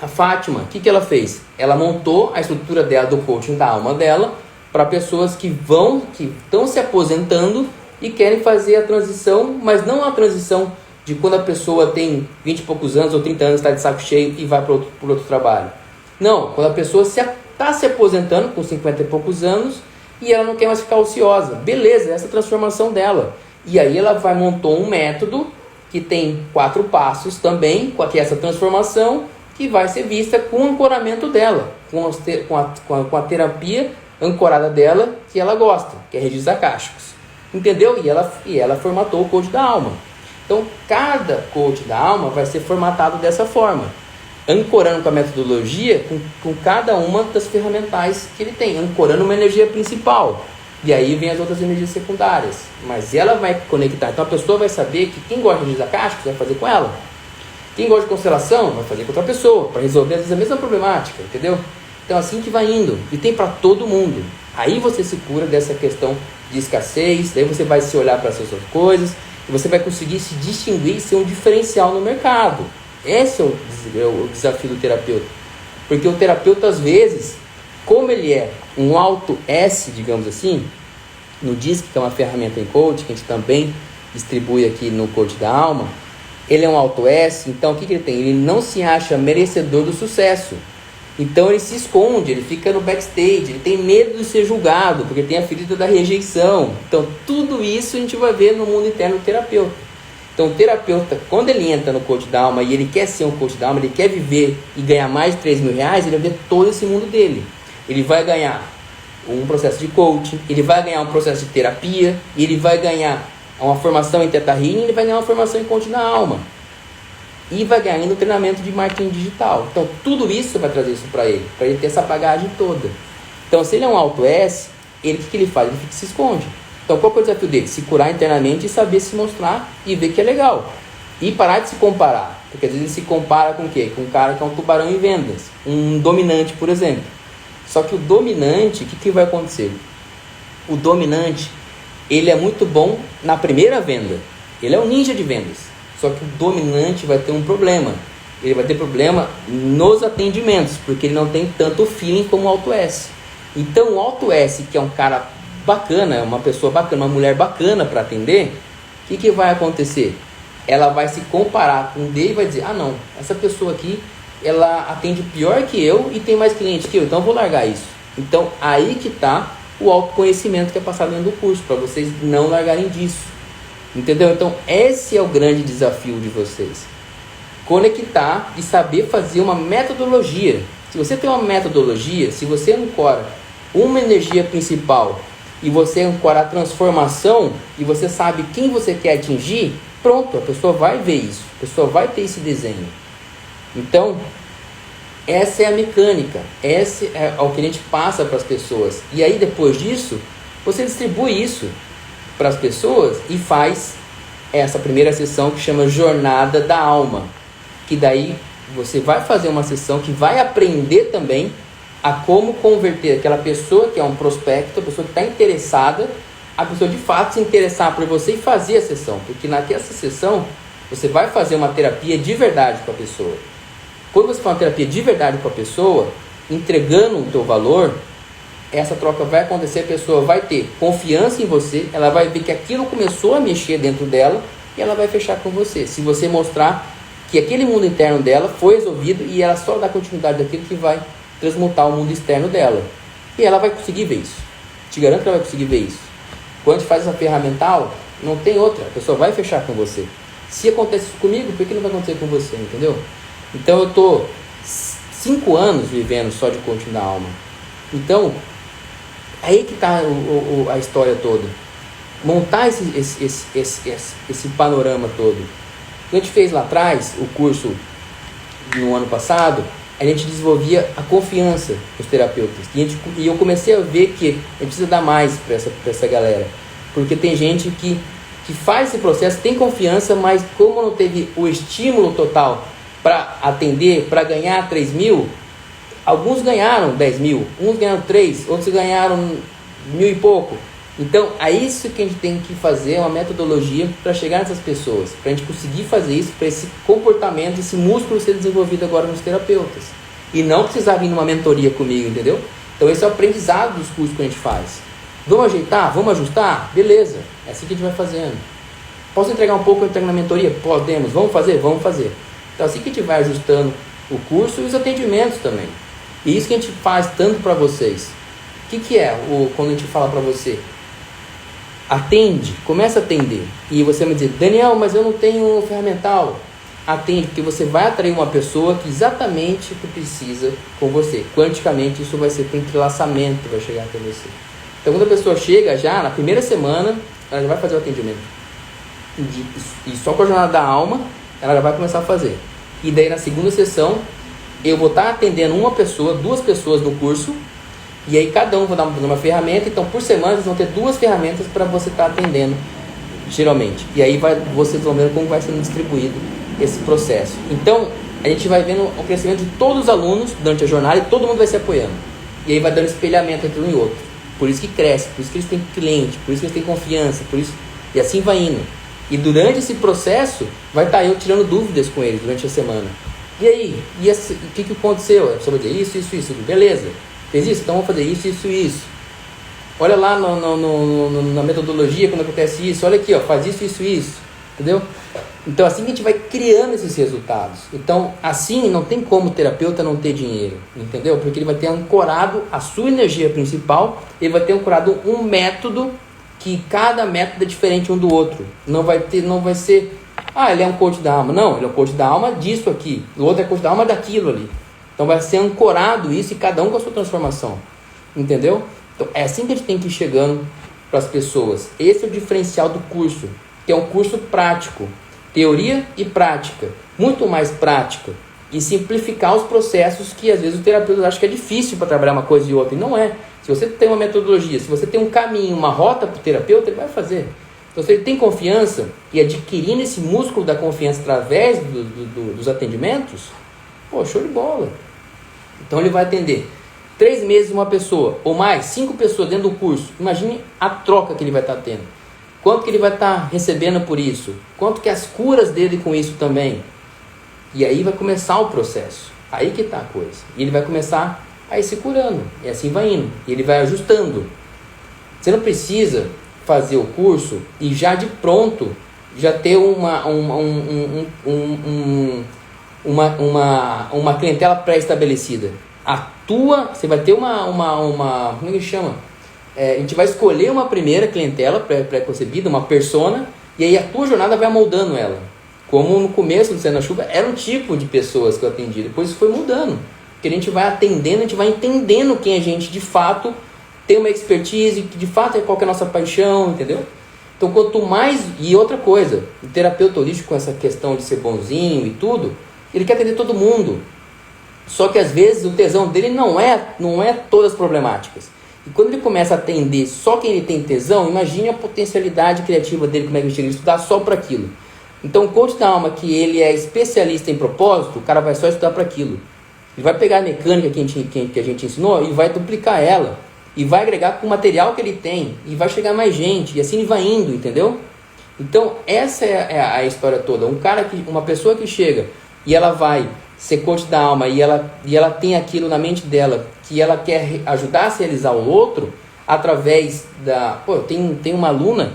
a Fátima, o que ela fez? Ela montou a estrutura dela, do coaching da alma dela, para pessoas que estão se aposentando e querem fazer a transição, mas não a transição de quando a pessoa tem 20 e poucos anos ou 30 anos, está de saco cheio e vai para outro trabalho. Não, quando a pessoa está se aposentando com 50 e poucos anos e ela não quer mais ficar ociosa. Beleza, essa é a transformação dela. E aí ela montou um método que tem 4 passos também, com essa transformação, que vai ser vista com o ancoramento dela, com a terapia ancorada dela, que ela gosta, que é registros acásticos. Entendeu? E ela formatou o coach da alma. Então, cada coach da alma vai ser formatado dessa forma, ancorando com a metodologia, com cada uma das ferramentais que ele tem, ancorando uma energia principal. E aí vem as outras energias secundárias. Mas ela vai conectar. Então a pessoa vai saber que quem gosta de registros acásticos vai fazer com ela. Quem gosta de constelação vai fazer com outra pessoa, para resolver às vezes a mesma problemática, entendeu? Então assim que vai indo. E tem para todo mundo. Aí você se cura dessa questão de escassez, daí você vai se olhar para essas outras coisas, e você vai conseguir se distinguir e ser um diferencial no mercado. Esse é o desafio do terapeuta. Porque o terapeuta, às vezes, como ele é um alto S, digamos assim, no DISC, que é uma ferramenta em coaching, que a gente também distribui aqui no Coach da Alma, ele é um alto S, então o que ele tem? Ele não se acha merecedor do sucesso. Então ele se esconde, ele fica no backstage, ele tem medo de ser julgado, porque tem a ferida da rejeição. Então tudo isso a gente vai ver no mundo interno do terapeuta. Então o terapeuta, quando ele entra no coach da alma e ele quer ser um coach da alma, ele quer viver e ganhar mais de 3 mil reais, ele vai ver todo esse mundo dele. Ele vai ganhar um processo de coaching, ele vai ganhar um processo de terapia, ele vai ganhar uma formação em Theta Healing, ele vai ganhar uma formação em coaching da alma. E vai ganhar ainda um treinamento de marketing digital. Então tudo isso vai trazer isso para ele ter essa bagagem toda. Então se ele é um alto S, o que ele faz? Ele se esconde. Então qual que é o desafio dele? Se curar internamente e saber se mostrar e ver que é legal. E parar de se comparar. Porque às vezes ele se compara com o quê? Com um cara que é um tubarão em vendas. Um dominante, por exemplo. Só que o dominante, o que vai acontecer? O dominante, ele é muito bom na primeira venda. Ele é um ninja de vendas. Só que o dominante vai ter um problema. Ele vai ter problema nos atendimentos, porque ele não tem tanto feeling como o Alto S. Então o Alto S, que é um cara bacana, uma pessoa bacana, uma mulher bacana para atender, o que vai acontecer? Ela vai se comparar com o dele e vai dizer, ah não, essa pessoa aqui, ela atende pior que eu e tem mais cliente que eu, então eu vou largar isso. Então aí que está o autoconhecimento que é passado dentro do curso, para vocês não largarem disso. Entendeu? Então esse é o grande desafio de vocês. Conectar e saber fazer uma metodologia. Se você tem uma metodologia, se você ancora uma energia principal e você ancora a transformação e você sabe quem você quer atingir, pronto, a pessoa vai ver isso, a pessoa vai ter esse desenho. Então, essa é a mecânica, esse é o que a gente passa para as pessoas. E aí depois disso, você distribui isso para as pessoas e faz essa primeira sessão que chama Jornada da Alma, que daí você vai fazer uma sessão que vai aprender também a como converter aquela pessoa que é um prospecto, a pessoa que está interessada, a pessoa de fato se interessar por você e fazer a sessão, porque naquela sessão você vai fazer uma terapia de verdade com a pessoa. Quando você faz uma terapia de verdade com a pessoa, entregando o teu valor, essa troca vai acontecer, a pessoa vai ter confiança em você, ela vai ver que aquilo começou a mexer dentro dela e ela vai fechar com você. Se você mostrar que aquele mundo interno dela foi resolvido e ela só dá continuidade daquilo que vai transmutar o mundo externo dela. E ela vai conseguir ver isso. Te garanto que ela vai conseguir ver isso. Quando a gente faz essa ferramental, não tem outra. A pessoa vai fechar com você. Se acontece isso comigo, por que não vai acontecer com você? Entendeu? Então eu estou 5 anos vivendo só de coaching da alma. Então, aí que está a história toda. Montar esse panorama todo. A gente fez lá atrás, o curso no ano passado, a gente desenvolvia a confiança dos terapeutas. E eu comecei a ver que a gente precisa dar mais para essa galera. Porque tem gente que faz esse processo, tem confiança, mas como não teve o estímulo total para atender, para ganhar 3 mil, alguns ganharam 10 mil, uns ganharam 3, outros ganharam 1.000 e pouco. Então, é isso que a gente tem que fazer, uma metodologia para chegar nessas pessoas, para a gente conseguir fazer isso, para esse comportamento, esse músculo ser desenvolvido agora nos terapeutas. E não precisar vir numa mentoria comigo, entendeu? Então, esse é o aprendizado dos cursos que a gente faz. Vamos ajeitar? Vamos ajustar? Beleza, é assim que a gente vai fazendo. Posso entregar um pouco, eu entrego na mentoria? Podemos. Vamos fazer? Vamos fazer. Então, assim que a gente vai ajustando o curso e os atendimentos também. E isso que a gente faz tanto para vocês. O que é quando a gente fala para você? Atende, começa a atender. E você vai dizer, Daniel, mas eu não tenho ferramental. Atende, porque você vai atrair uma pessoa que exatamente o que precisa com você. Quanticamente, isso vai ser por entrelaçamento, vai chegar até você. Então, quando a pessoa chega já, na primeira semana, ela já vai fazer o atendimento. E só com a jornada da alma, ela já vai começar a fazer. E daí, na segunda sessão, eu vou estar atendendo uma pessoa, 2 pessoas no curso. E aí cada um vai dar uma ferramenta. Então por semana vocês vão ter 2 ferramentas para você estar atendendo, geralmente. E aí vocês vão vendo como vai sendo distribuído esse processo. Então a gente vai vendo o crescimento de todos os alunos durante a jornada e todo mundo vai se apoiando. E aí vai dando espelhamento entre um e outro. Por isso que cresce, por isso que eles têm cliente, por isso que eles têm confiança, por isso. E assim vai indo. E durante esse processo vai estar eu tirando dúvidas com eles durante a semana. E aí? O que aconteceu? Você vai dizer isso. Beleza. Fez isso? Então vamos fazer isso. Olha lá na metodologia quando acontece isso. Olha aqui, ó, faz isso. Entendeu? Então assim que a gente vai criando esses resultados. Então assim não tem como o terapeuta não ter dinheiro. Entendeu? Porque ele vai ter ancorado a sua energia principal. Ele vai ter ancorado um método que cada método é diferente um do outro. Não vai ser... ele é um coach da alma. Não, ele é um coach da alma disso aqui. O outro é coach da alma daquilo ali. Então vai ser ancorado isso e cada um com a sua transformação. Entendeu? Então é assim que a gente tem que ir chegando para as pessoas. Esse é o diferencial do curso, que é um curso prático. Teoria e prática. Muito mais prática. E simplificar os processos que às vezes o terapeuta acha que é difícil para trabalhar uma coisa e outra. E não é. Se você tem uma metodologia, se você tem um caminho, uma rota para o terapeuta, ele vai fazer. Então se ele tem confiança e adquirindo esse músculo da confiança através dos atendimentos, show de bola. Então ele vai atender 3 meses uma pessoa, ou mais, 5 pessoas dentro do curso. Imagine a troca que ele vai estar tendo. Quanto que ele vai estar recebendo por isso? Quanto que as curas dele com isso também? E aí vai começar o processo. Aí que está a coisa. E ele vai começar a ir se curando. E assim vai indo. E ele vai ajustando. Você não precisa fazer o curso e já de pronto já ter uma clientela pré-estabelecida. Você vai ter como é que chama? A gente vai escolher uma primeira clientela pré-concebida, uma persona, e aí a tua jornada vai moldando ela. Como no começo do Céu na Chuva era um tipo de pessoas que eu atendi, depois isso foi mudando. Porque a gente vai atendendo, a gente vai entendendo quem a gente de fato tem uma expertise, que de fato é qual que é a nossa paixão, entendeu? Então quanto mais... E outra coisa, o terapeuta holístico com essa questão de ser bonzinho e tudo, ele quer atender todo mundo. Só que às vezes o tesão dele não é todas as problemáticas. E quando ele começa a atender só quem ele tem tesão, imagine a potencialidade criativa dele, como é que ele chega a estudar só para aquilo. Então o coach da alma, que ele é especialista em propósito, o cara vai só estudar para aquilo. Ele vai pegar a mecânica que a gente ensinou e vai duplicar ela. E vai agregar com o material que ele tem. E vai chegar mais gente. E assim ele vai indo, entendeu? Então essa é a história toda. Uma pessoa que chega e ela vai ser coach da alma e ela tem aquilo na mente dela, que ela quer ajudar a se realizar o outro, através da... tem uma aluna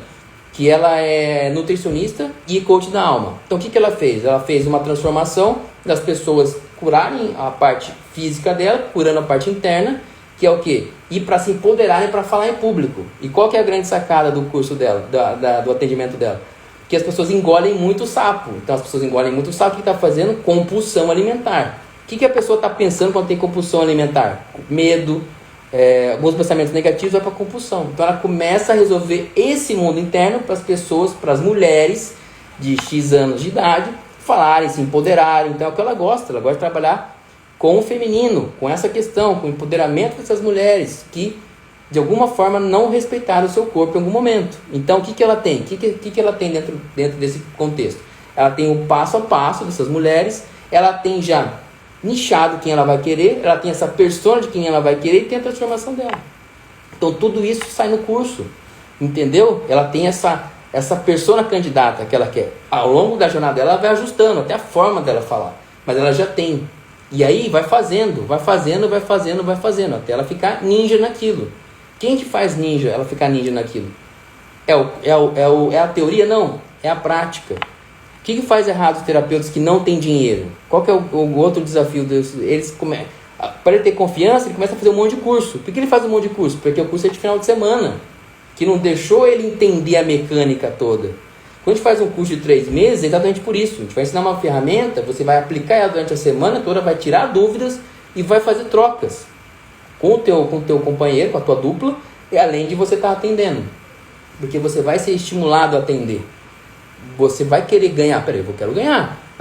que ela é nutricionista e coach da alma. Então o que ela fez? Ela fez uma transformação das pessoas curarem a parte física dela, curando a parte interna, que é o quê? Ir para se empoderarem para falar em público. E qual que é a grande sacada do curso dela, do atendimento dela? Que as pessoas engolem muito sapo. Então as pessoas engolem muito sapo, o que está fazendo? Compulsão alimentar. O que a pessoa está pensando quando tem compulsão alimentar? Medo, alguns pensamentos negativos vai para compulsão. Então ela começa a resolver esse mundo interno para as pessoas, para as mulheres de X anos de idade, falarem, se empoderarem. Então é o que ela gosta de trabalhar com o feminino, com essa questão, com o empoderamento dessas mulheres que de alguma forma não respeitaram o seu corpo em algum momento. Então o que ela tem? O que ela tem dentro desse contexto? Ela tem o passo a passo dessas mulheres, ela tem já nichado quem ela vai querer, ela tem essa persona de quem ela vai querer e tem a transformação dela. Então tudo isso sai no curso, entendeu? Ela tem essa persona candidata que ela quer. Ao longo da jornada dela, ela vai ajustando até a forma dela falar, mas ela já tem. E aí vai fazendo, até ela ficar ninja naquilo. Quem que faz ninja, ela ficar ninja naquilo? É a teoria? Não, é a prática. O que faz errado os terapeutas que não têm dinheiro? Qual que é o outro desafio deles? Para ele ter confiança, ele começa a fazer um monte de curso. Por que ele faz um monte de curso? Porque o curso é de final de semana, que não deixou ele entender a mecânica toda. Quando a gente faz um curso de 3 meses, é exatamente por isso. A gente vai ensinar uma ferramenta, você vai aplicar ela durante a semana toda, vai tirar dúvidas e vai fazer trocas com o teu companheiro, com a tua dupla, e além de você estar atendendo. Porque você vai ser estimulado a atender. Você vai querer ganhar. Peraí, eu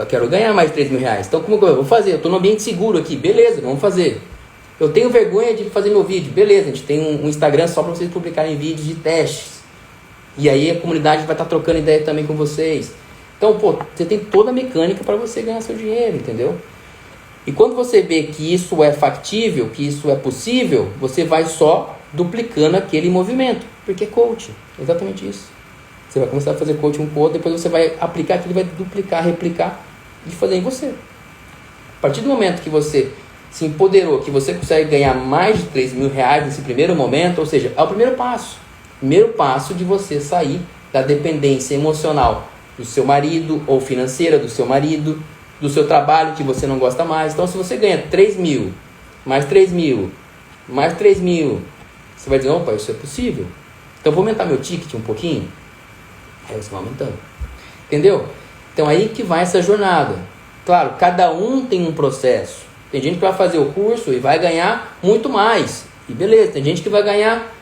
quero ganhar mais de R$3.000. Então como que eu vou fazer? Eu estou no ambiente seguro aqui, beleza, vamos fazer. Eu tenho vergonha de fazer meu vídeo, beleza, a gente tem um Instagram só para vocês publicarem vídeos de testes. E aí a comunidade vai estar trocando ideia também com vocês. Então, você tem toda a mecânica para você ganhar seu dinheiro, entendeu? E quando você vê que isso é factível, que isso é possível, você vai só duplicando aquele movimento. Porque é coaching, exatamente isso. Você vai começar a fazer coaching com o outro, depois você vai aplicar aquilo, vai duplicar, replicar e fazer em você. A partir do momento que você se empoderou, que você consegue ganhar mais de R$3.000 nesse primeiro momento, ou seja, é o primeiro passo. Primeiro passo de você sair da dependência emocional do seu marido ou financeira do seu marido, do seu trabalho que você não gosta mais. Então, se você ganha 3.000, mais 3.000, mais 3.000, você vai dizer, opa, isso é possível. Então, vou aumentar meu ticket um pouquinho. Aí você vai aumentando. Entendeu? Então, aí que vai essa jornada. Claro, cada um tem um processo. Tem gente que vai fazer o curso e vai ganhar muito mais. E beleza, tem gente que vai ganhar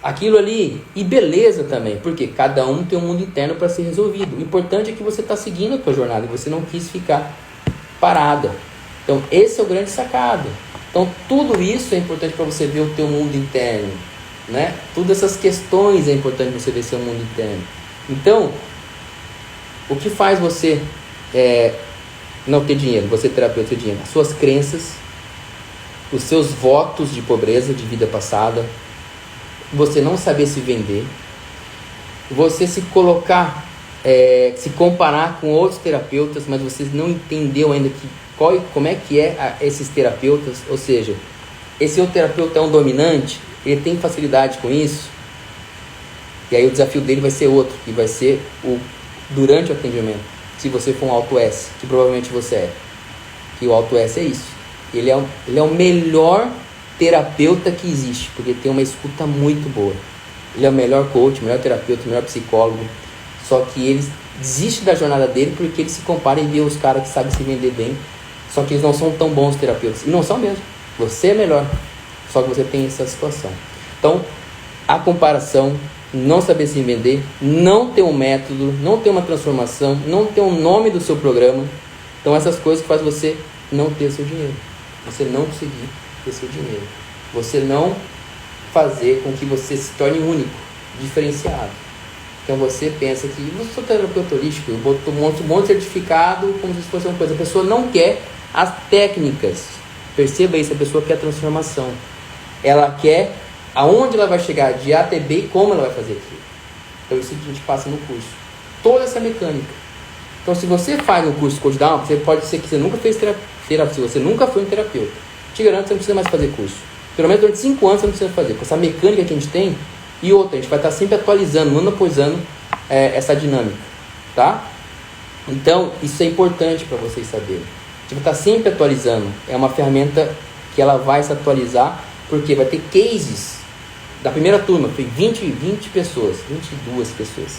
aquilo ali, e beleza também, porque cada um tem um mundo interno para ser resolvido. O importante é que você está seguindo a tua jornada e você não quis ficar parada. Então esse é o grande sacado. Então tudo isso é importante para você ver o teu mundo interno, né? Todas essas questões é importante você ver seu mundo interno. Então o que faz você não ter dinheiro, você terapeuta ter dinheiro? As suas crenças, os seus votos de pobreza de vida passada, você não saber se vender, você se colocar, se comparar com outros terapeutas, mas você não entendeu ainda como é que esses terapeutas, ou seja, esse outro terapeuta é um dominante, ele tem facilidade com isso, e aí o desafio dele vai ser outro, que vai ser durante o atendimento, se você for um alto S, que provavelmente você é, que o alto S é isso, ele é o melhor terapeuta que existe, porque tem uma escuta muito boa. Ele é o melhor coach, o melhor terapeuta, o melhor psicólogo. Só que ele desiste da jornada dele porque ele se compara e vê os caras que sabem se vender bem. Só que eles não são tão bons terapeutas. E não são mesmo. Você é melhor. Só que você tem essa situação. Então, a comparação, não saber se vender, não ter um método, não ter uma transformação, não ter um nome do seu programa. Então, essas coisas que fazem você não ter seu dinheiro. Você não conseguir ter seu dinheiro. Você não fazer com que você se torne único, diferenciado. Então você pensa que eu sou terapeuta holístico, eu boto um monte de certificado como se fosse uma coisa. A pessoa não quer as técnicas. Perceba isso, a pessoa quer transformação. Ela quer aonde ela vai chegar de A até B e como ela vai fazer aquilo. Então isso a gente passa no curso. Toda essa mecânica. Então se você faz um curso de Coach da Alma, você pode ser que você nunca fez terapia, se você nunca foi um terapeuta. Te garanto que você não precisa mais fazer curso. Pelo menos durante 5 anos você não precisa fazer. Com essa mecânica que a gente tem. E outra, a gente vai estar sempre atualizando, ano após ano, essa dinâmica, tá? Então, isso é importante para vocês saberem. A gente vai estar sempre atualizando. É uma ferramenta que ela vai se atualizar, porque vai ter cases. Da primeira turma, foi 20 pessoas, 22 pessoas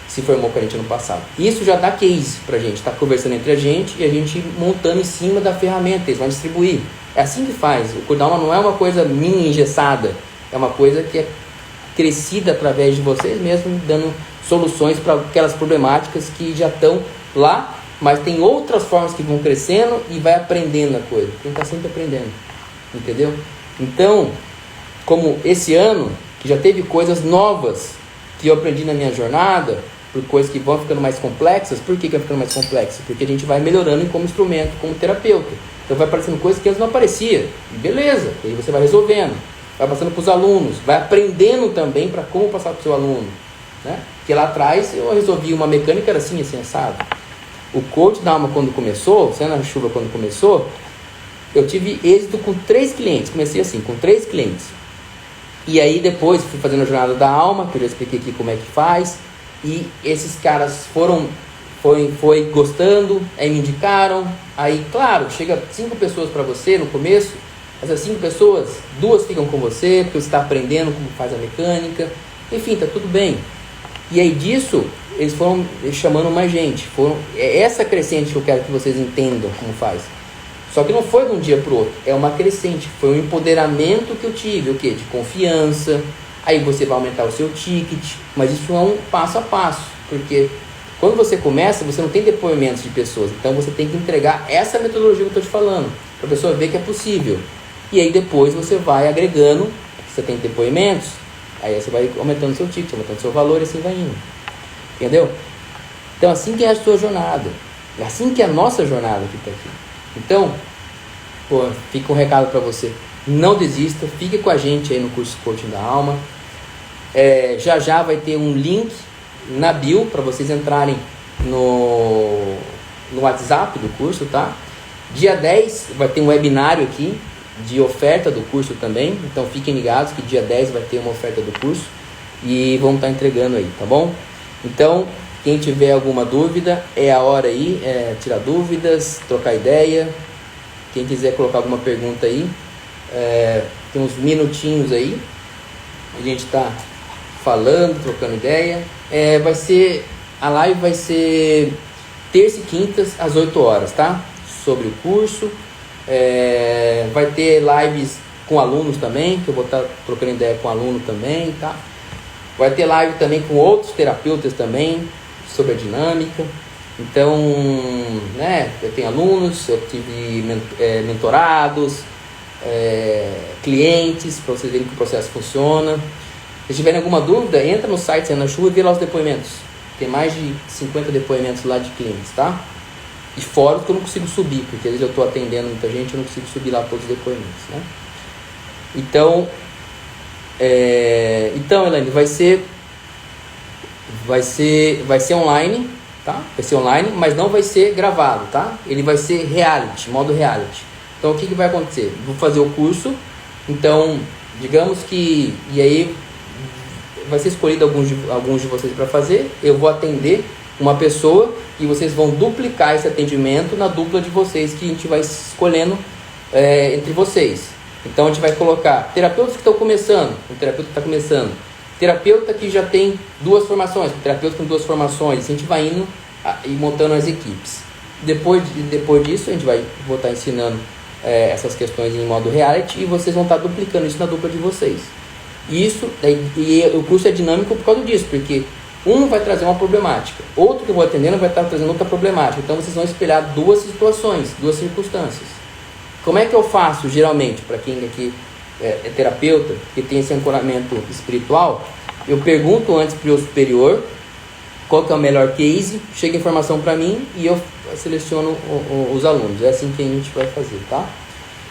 se formou com a gente ano passado. Isso já dá case pra gente, tá conversando entre a gente e a gente montando em cima da ferramenta, eles vão distribuir. É assim que faz. O Curdauma não é uma coisa mini engessada, é uma coisa que é crescida através de vocês mesmos, dando soluções para aquelas problemáticas que já estão lá, mas tem outras formas que vão crescendo e vai aprendendo a coisa. Quem está sempre aprendendo, entendeu? Então, como esse ano, que já teve coisas novas que eu aprendi na minha jornada, por coisas que vão ficando mais complexas. Por que vai ficando mais complexo? Porque a gente vai melhorando como instrumento, como terapeuta. Então vai aparecendo coisas que antes não aparecia. E beleza, aí você vai resolvendo. Vai passando para os alunos, vai aprendendo também para como passar para o seu aluno, né? Porque lá atrás eu resolvi uma mecânica, era assim, assado. O coach da alma quando começou, Cena na Chuva quando começou, eu tive êxito com 3 clientes. Comecei assim, com 3 clientes. E aí depois fui fazendo a jornada da alma, que eu já expliquei aqui como é que faz. E esses caras foi gostando, aí me indicaram. Aí, claro, chega 5 pessoas para você no começo. Essas 5 pessoas, 2 ficam com você, porque você está aprendendo como faz a mecânica. Enfim, tá tudo bem. E aí disso, eles foram chamando mais gente. É essa crescente que eu quero que vocês entendam como faz. Só que não foi de um dia para o outro, é uma crescente. Foi um empoderamento que eu tive, o quê? De confiança. Aí você vai aumentar o seu ticket, mas isso é um passo a passo, porque quando você começa, você não tem depoimentos de pessoas, então você tem que entregar essa metodologia que eu estou te falando, para a pessoa ver que é possível. E aí depois você vai agregando, você tem depoimentos, aí você vai aumentando o seu ticket, aumentando o seu valor e assim vai indo. Entendeu? Então assim que é a sua jornada, é assim que é a nossa jornada que está aqui. Então, fica um recado para você. Não desista, fique com a gente aí no curso Coaching da Alma. Já vai ter um link na bio para vocês entrarem no WhatsApp do curso, tá? Dia 10 vai ter um webinário aqui de oferta do curso também. Então fiquem ligados que dia 10 vai ter uma oferta do curso e vamos estar entregando aí, tá bom? Então, quem tiver alguma dúvida, é a hora aí, tirar dúvidas, trocar ideia. Quem quiser colocar alguma pergunta aí, tem uns minutinhos aí, a gente está falando, trocando ideia. A live vai ser terça e quintas às 8 horas, tá? Sobre o curso. Vai ter lives com alunos também, que eu vou estar trocando ideia com aluno também, tá? Vai ter live também com outros terapeutas também, sobre a dinâmica. Então, né, eu tenho alunos, eu tive mentorados, clientes, para vocês verem que o processo funciona. Se tiverem alguma dúvida, entra no site Cena na Chuva e vê lá os depoimentos. Tem mais de 50 depoimentos lá de clientes, tá? E fora que eu não consigo subir, porque às vezes eu estou atendendo muita gente, eu não consigo subir lá todos os depoimentos, né? Então, Elaine, vai ser online, tá? Vai ser online, mas não vai ser gravado, tá? Ele vai ser reality, modo reality. Então o que vai acontecer? Vou fazer o curso, então digamos que, e aí vai ser escolhido alguns de vocês para fazer, eu vou atender uma pessoa e vocês vão duplicar esse atendimento na dupla de vocês que a gente vai escolhendo entre vocês. Então a gente vai colocar terapeutas que estão começando, um terapeuta que está começando, terapeuta que já tem 2 formações, terapeuta com 2 formações, assim a gente vai indo e montando as equipes. Depois disso a gente vai estar ensinando essas questões em modo reality e vocês vão estar duplicando isso na dupla de vocês. E o curso é dinâmico por causa disso, porque um vai trazer uma problemática, outro que eu vou atendendo vai estar trazendo outra problemática. Então vocês vão espelhar 2 situações, 2 circunstâncias. Como é que eu faço geralmente, para quem aqui é terapeuta, que tem esse ancoramento espiritual? Eu pergunto antes para o superior qual que é o melhor case, chega informação para mim e eu seleciono os alunos. É assim que a gente vai fazer, tá?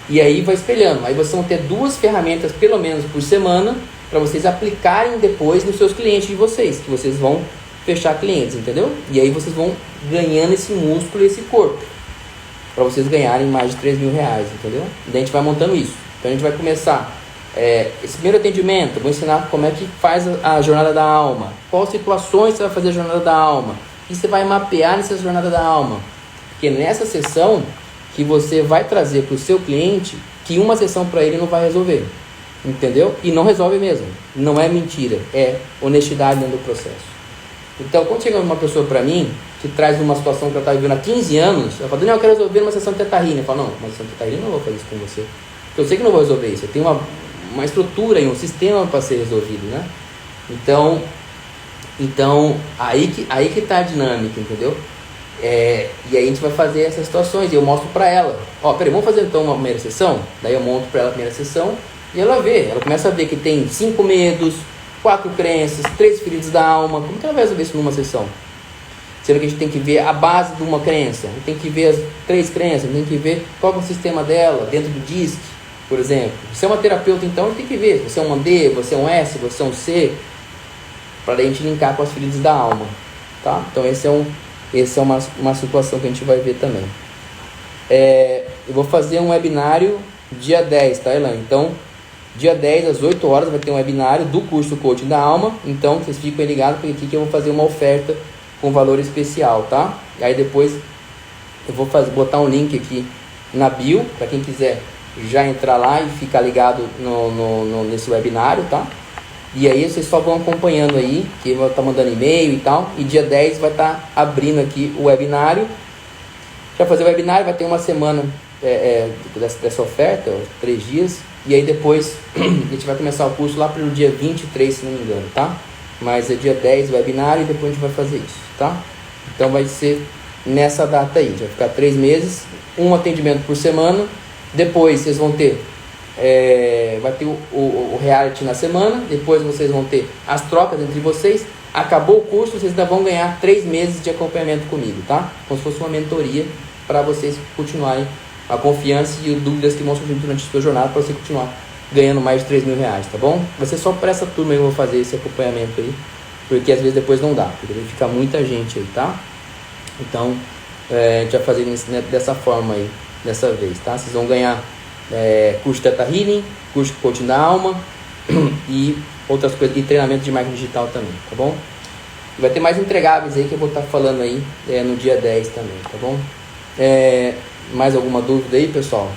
E aí vai espelhando. Aí vocês vão ter 2 ferramentas, pelo menos por semana, para vocês aplicarem depois nos seus clientes de vocês, que vocês vão fechar clientes, entendeu? E aí vocês vão ganhando esse músculo e esse corpo, para vocês ganharem mais de R$3.000, entendeu? E daí a gente vai montando isso. Então a gente vai começar esse primeiro atendimento, vou ensinar como é que faz a jornada da alma, quais situações você vai fazer a jornada da alma, e você vai mapear nessa jornada da alma, porque nessa sessão que você vai trazer para o seu cliente que uma sessão para ele não vai resolver, entendeu? E não resolve mesmo, não é mentira, é honestidade dentro do processo. Então, quando chega uma pessoa para mim que traz uma situação que ela está vivendo há 15 anos, ela fala, Daniel, eu quero resolver uma sessão de Teta Healing. Eu falo, não, uma sessão de Teta Healing eu não vou fazer isso com você, porque eu sei que não vou resolver isso, eu tenho uma estrutura e um sistema para ser resolvido, né? Então aí que está a dinâmica, entendeu? E aí a gente vai fazer essas situações e eu mostro para ela, peraí, vamos fazer então uma primeira sessão? Daí eu monto para ela a primeira sessão e ela começa a ver que tem 5 medos, 4 crenças, 3 feridas da alma. Como que ela vai resolver isso numa sessão? Sendo que a gente tem que ver a base de uma crença, a gente tem que ver as 3 crenças, a gente tem que ver qual é o sistema dela dentro do DISC, por exemplo. Se é uma terapeuta, então a gente tem que ver se você é um D, você é um S, você é um C, para a gente linkar com as feridas da alma, tá? Então essa é uma situação que a gente vai ver também. Eu vou fazer um webinário dia 10, tá, Elaine? Então, dia 10 às 8 horas vai ter um webinário do curso Coaching da Alma. Então, vocês fiquem ligados, porque aqui que eu vou fazer uma oferta com valor especial, tá? E aí depois eu vou botar um link aqui na bio, para quem quiser já entrar lá e ficar ligado nesse webinário, tá? E aí vocês só vão acompanhando aí, que eu vou estar mandando e-mail e tal. E dia 10 vai estar abrindo aqui o webinário. Já fazer o webinário, vai ter uma semana dessa oferta, 3 dias. E aí depois a gente vai começar o curso lá pelo dia 23, se não me engano, tá? Mas é dia 10 o webinário e depois a gente vai fazer isso, tá? Então vai ser nessa data aí, vai ficar 3 meses, um atendimento por semana. Depois vocês vão ter, vai ter o reality na semana, depois vocês vão ter as trocas entre vocês. Acabou o curso, vocês ainda vão ganhar 3 meses de acompanhamento comigo, tá? Como se fosse uma mentoria para vocês continuarem a confiança e dúvidas que vão surgir durante a sua jornada, para você continuar ganhando mais de R$3.000, tá bom? Vai ser só para essa turma que eu vou fazer esse acompanhamento aí, porque às vezes depois não dá, porque fica muita gente aí, tá? Então, a gente vai fazer dessa forma aí, dessa vez, tá? Vocês vão ganhar curso de Teta Healing, curso de Coaching da Alma e outras coisas, e treinamento de marketing digital também, tá bom? E vai ter mais entregáveis aí que eu vou estar falando aí no dia 10 também, tá bom? Mais alguma dúvida aí, pessoal?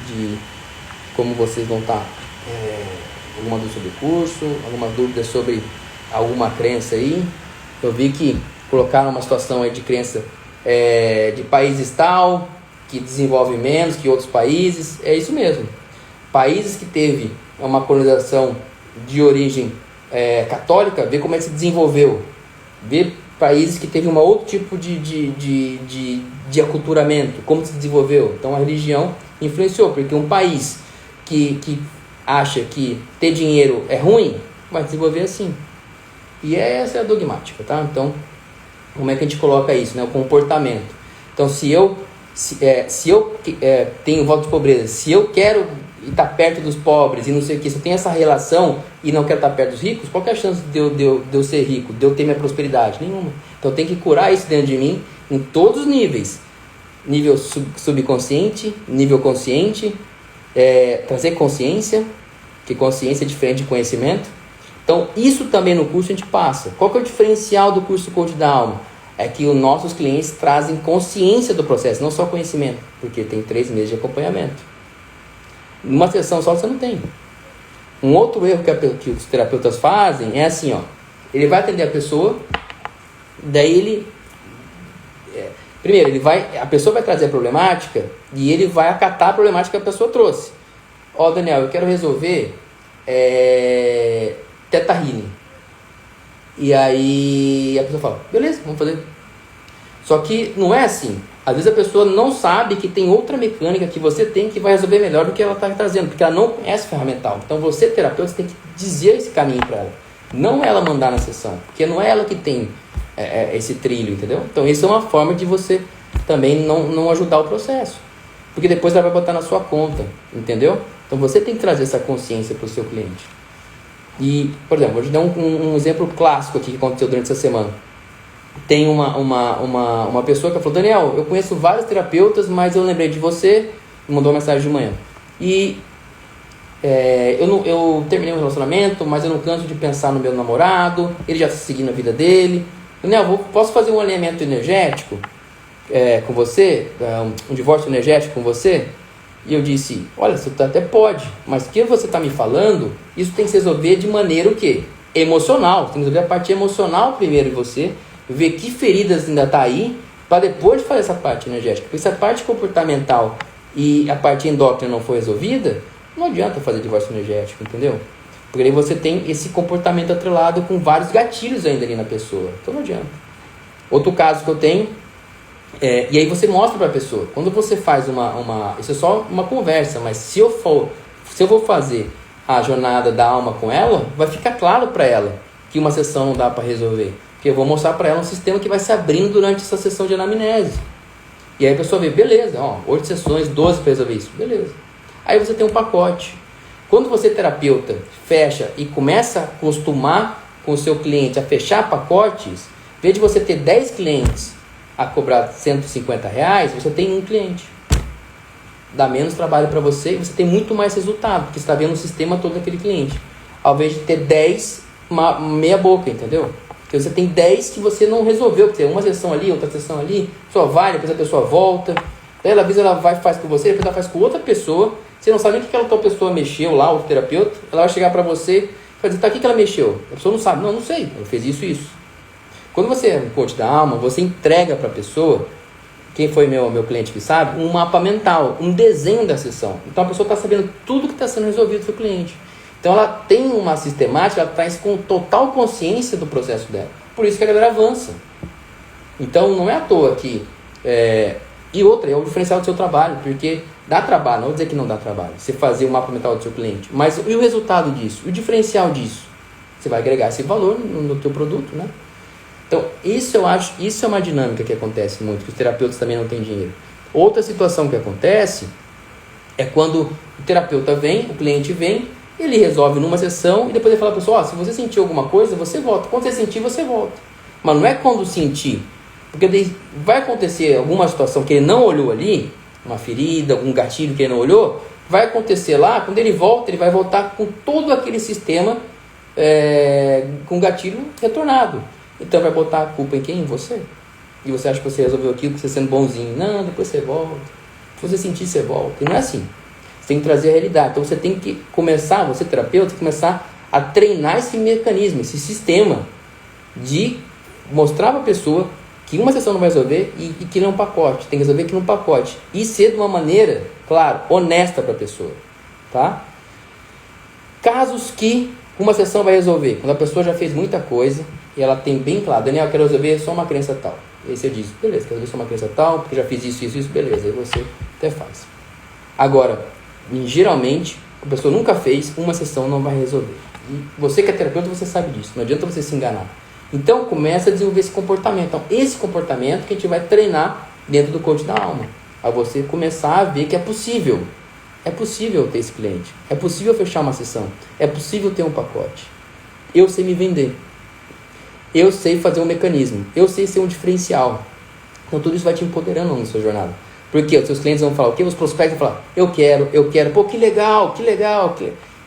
De como vocês vão estar? Alguma dúvida sobre o curso? Alguma dúvida sobre alguma crença aí? Eu vi que colocaram uma situação aí de crença de países tal, que desenvolve menos que outros países. É isso mesmo. Países que teve uma colonização de origem católica, vê como é que se desenvolveu. Vê países que teve um outro tipo de aculturamento, como se desenvolveu. Então a religião influenciou, porque um país que acha que ter dinheiro é ruim, vai desenvolver assim. E essa é a dogmática, tá? Então, como é que a gente coloca isso, né? O comportamento. Então, se eu tenho voto de pobreza, se eu quero estar perto dos pobres e não sei o que, se eu tenho essa relação e não quero estar perto dos ricos, qual que é a chance de eu ser rico, de eu ter minha prosperidade? Nenhuma. Então, eu tenho que curar isso dentro de mim em todos os níveis. Nível subconsciente, nível consciente, trazer consciência, que consciência é diferente de conhecimento. Então, isso também no curso a gente passa. Qual que é o diferencial do curso Coach da Alma? É que os nossos clientes trazem consciência do processo, não só conhecimento, porque tem 3 meses de acompanhamento. Numa sessão só você não tem. Um outro erro que os terapeutas fazem é assim, ele vai atender a pessoa, daí primeiro, a pessoa vai trazer a problemática e ele vai acatar a problemática que a pessoa trouxe. Daniel, eu quero resolver Teta Healing. E aí a pessoa fala, beleza, vamos fazer. Só que não é assim. Às vezes a pessoa não sabe que tem outra mecânica que você tem que vai resolver melhor do que ela está trazendo, porque ela não conhece o ferramental. Então você, terapeuta, você tem que dizer esse caminho para ela. Não ela mandar na sessão, porque não é ela que tem esse trilho, entendeu? Então isso é uma forma de você também não ajudar o processo, porque depois ela vai botar na sua conta, entendeu? Então você tem que trazer essa consciência para o seu cliente. E, por exemplo, vou te dar um exemplo clássico aqui que aconteceu durante essa semana. Tem uma pessoa que falou, Daniel, eu conheço vários terapeutas, mas eu lembrei de você, me mandou uma mensagem de manhã. E eu terminei um relacionamento, mas eu não canso de pensar no meu namorado, ele já está seguindo a vida dele. Daniel, posso fazer um alinhamento energético com você? Um divórcio energético com você? E eu disse, olha, você até pode, mas o que você está me falando, isso tem que se resolver de maneira o quê? Emocional. Tem que resolver a parte emocional primeiro em você, ver que feridas ainda está aí, para depois fazer essa parte energética. Porque se a parte comportamental e a parte endócrina não for resolvida, não adianta fazer divórcio energético, entendeu? Porque aí você tem esse comportamento atrelado com vários gatilhos ainda ali na pessoa. Então não adianta. Outro caso que eu tenho, e aí você mostra para a pessoa. Quando você faz isso é só uma conversa, mas se eu vou fazer a jornada da alma com ela, vai ficar claro para ela que uma sessão não dá para resolver. Porque eu vou mostrar para ela um sistema que vai se abrindo durante essa sessão de anamnese. E aí a pessoa vê, beleza, 8 sessões, 12 para resolver isso, beleza. Aí você tem um pacote. Quando você, terapeuta, fecha e começa a acostumar com o seu cliente a fechar pacotes, em vez de você ter 10 clientes a cobrar R$150, você tem um cliente. Dá menos trabalho para você e você tem muito mais resultado, porque você está vendo o sistema todo daquele cliente. Ao invés de ter 10, meia boca, entendeu? Porque você tem 10 que você não resolveu, porque uma sessão ali, outra sessão ali, só vai, depois a pessoa volta. Daí ela avisa, ela vai faz com você, depois ela faz com outra pessoa. Você não sabe nem o que aquela outra pessoa mexeu lá, o terapeuta. Ela vai chegar para você e vai dizer, tá, o que ela mexeu? A pessoa não sabe. Não sei, ela fez isso e isso. Quando você é um coach da alma, você entrega para a pessoa, quem foi meu cliente que sabe, um mapa mental, um desenho da sessão. Então a pessoa está sabendo tudo que está sendo resolvido do seu cliente. Então ela tem uma sistemática, ela traz com total consciência do processo dela. Por isso que a galera avança. Então não é à toa que... E outra, é o diferencial do seu trabalho, porque dá trabalho, não vou dizer que não dá trabalho, você fazer o mapa mental do seu cliente. Mas e o resultado disso? O diferencial disso? Você vai agregar esse valor no teu produto, né? Então, isso eu acho, isso é uma dinâmica que acontece muito, que os terapeutas também não têm dinheiro. Outra situação que acontece é quando o terapeuta vem, o cliente vem, ele resolve numa sessão e depois ele fala para a pessoa, se você sentir alguma coisa, você volta. Quando você sentir, você volta. Mas não é quando sentir, porque daí vai acontecer alguma situação que ele não olhou ali, uma ferida, algum gatilho que ele não olhou, vai acontecer lá, quando ele volta, ele vai voltar com todo aquele sistema com gatilho retornado. Então vai botar a culpa em quem? Em você. E você acha que você resolveu aquilo, que você sendo bonzinho. Não, depois você volta. Se você sentir, você volta. E não é assim. Você tem que trazer a realidade. Então você tem que começar, você terapeuta, começar a treinar esse mecanismo, esse sistema de mostrar para a pessoa que uma sessão não vai resolver e que não é um pacote. Tem que resolver aqui num pacote. E ser de uma maneira, claro, honesta para a pessoa. Tá? Casos que uma sessão vai resolver. Quando a pessoa já fez muita coisa e ela tem bem claro, Daniel, eu quero resolver só uma crença tal. E aí você diz, beleza, quero resolver só uma crença tal, porque já fiz isso, beleza. Aí você até faz. Agora, geralmente, a pessoa nunca fez, uma sessão não vai resolver. E você que é terapeuta, você sabe disso. Não adianta você se enganar. Então, começa a desenvolver esse comportamento. Então, esse comportamento que a gente vai treinar dentro do coach da alma. A você começar a ver que é possível. É possível ter esse cliente. É possível fechar uma sessão. É possível ter um pacote. Eu sei me vender. Eu sei fazer um mecanismo. Eu sei ser um diferencial. Então, tudo isso vai te empoderando na sua jornada. Porque os seus clientes vão falar o quê? Os prospectos vão falar, eu quero. Pô, que legal.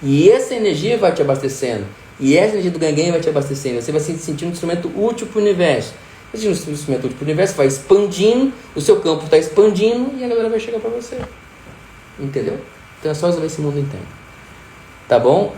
E essa energia vai te abastecendo. E essa energia do ganha-ganha vai te abastecendo. Você vai se sentir um instrumento útil para o universo. Esse instrumento útil para o universo vai expandindo, o seu campo está expandindo e a galera vai chegar para você. Entendeu? Então é só resolver esse mundo inteiro. Tá bom?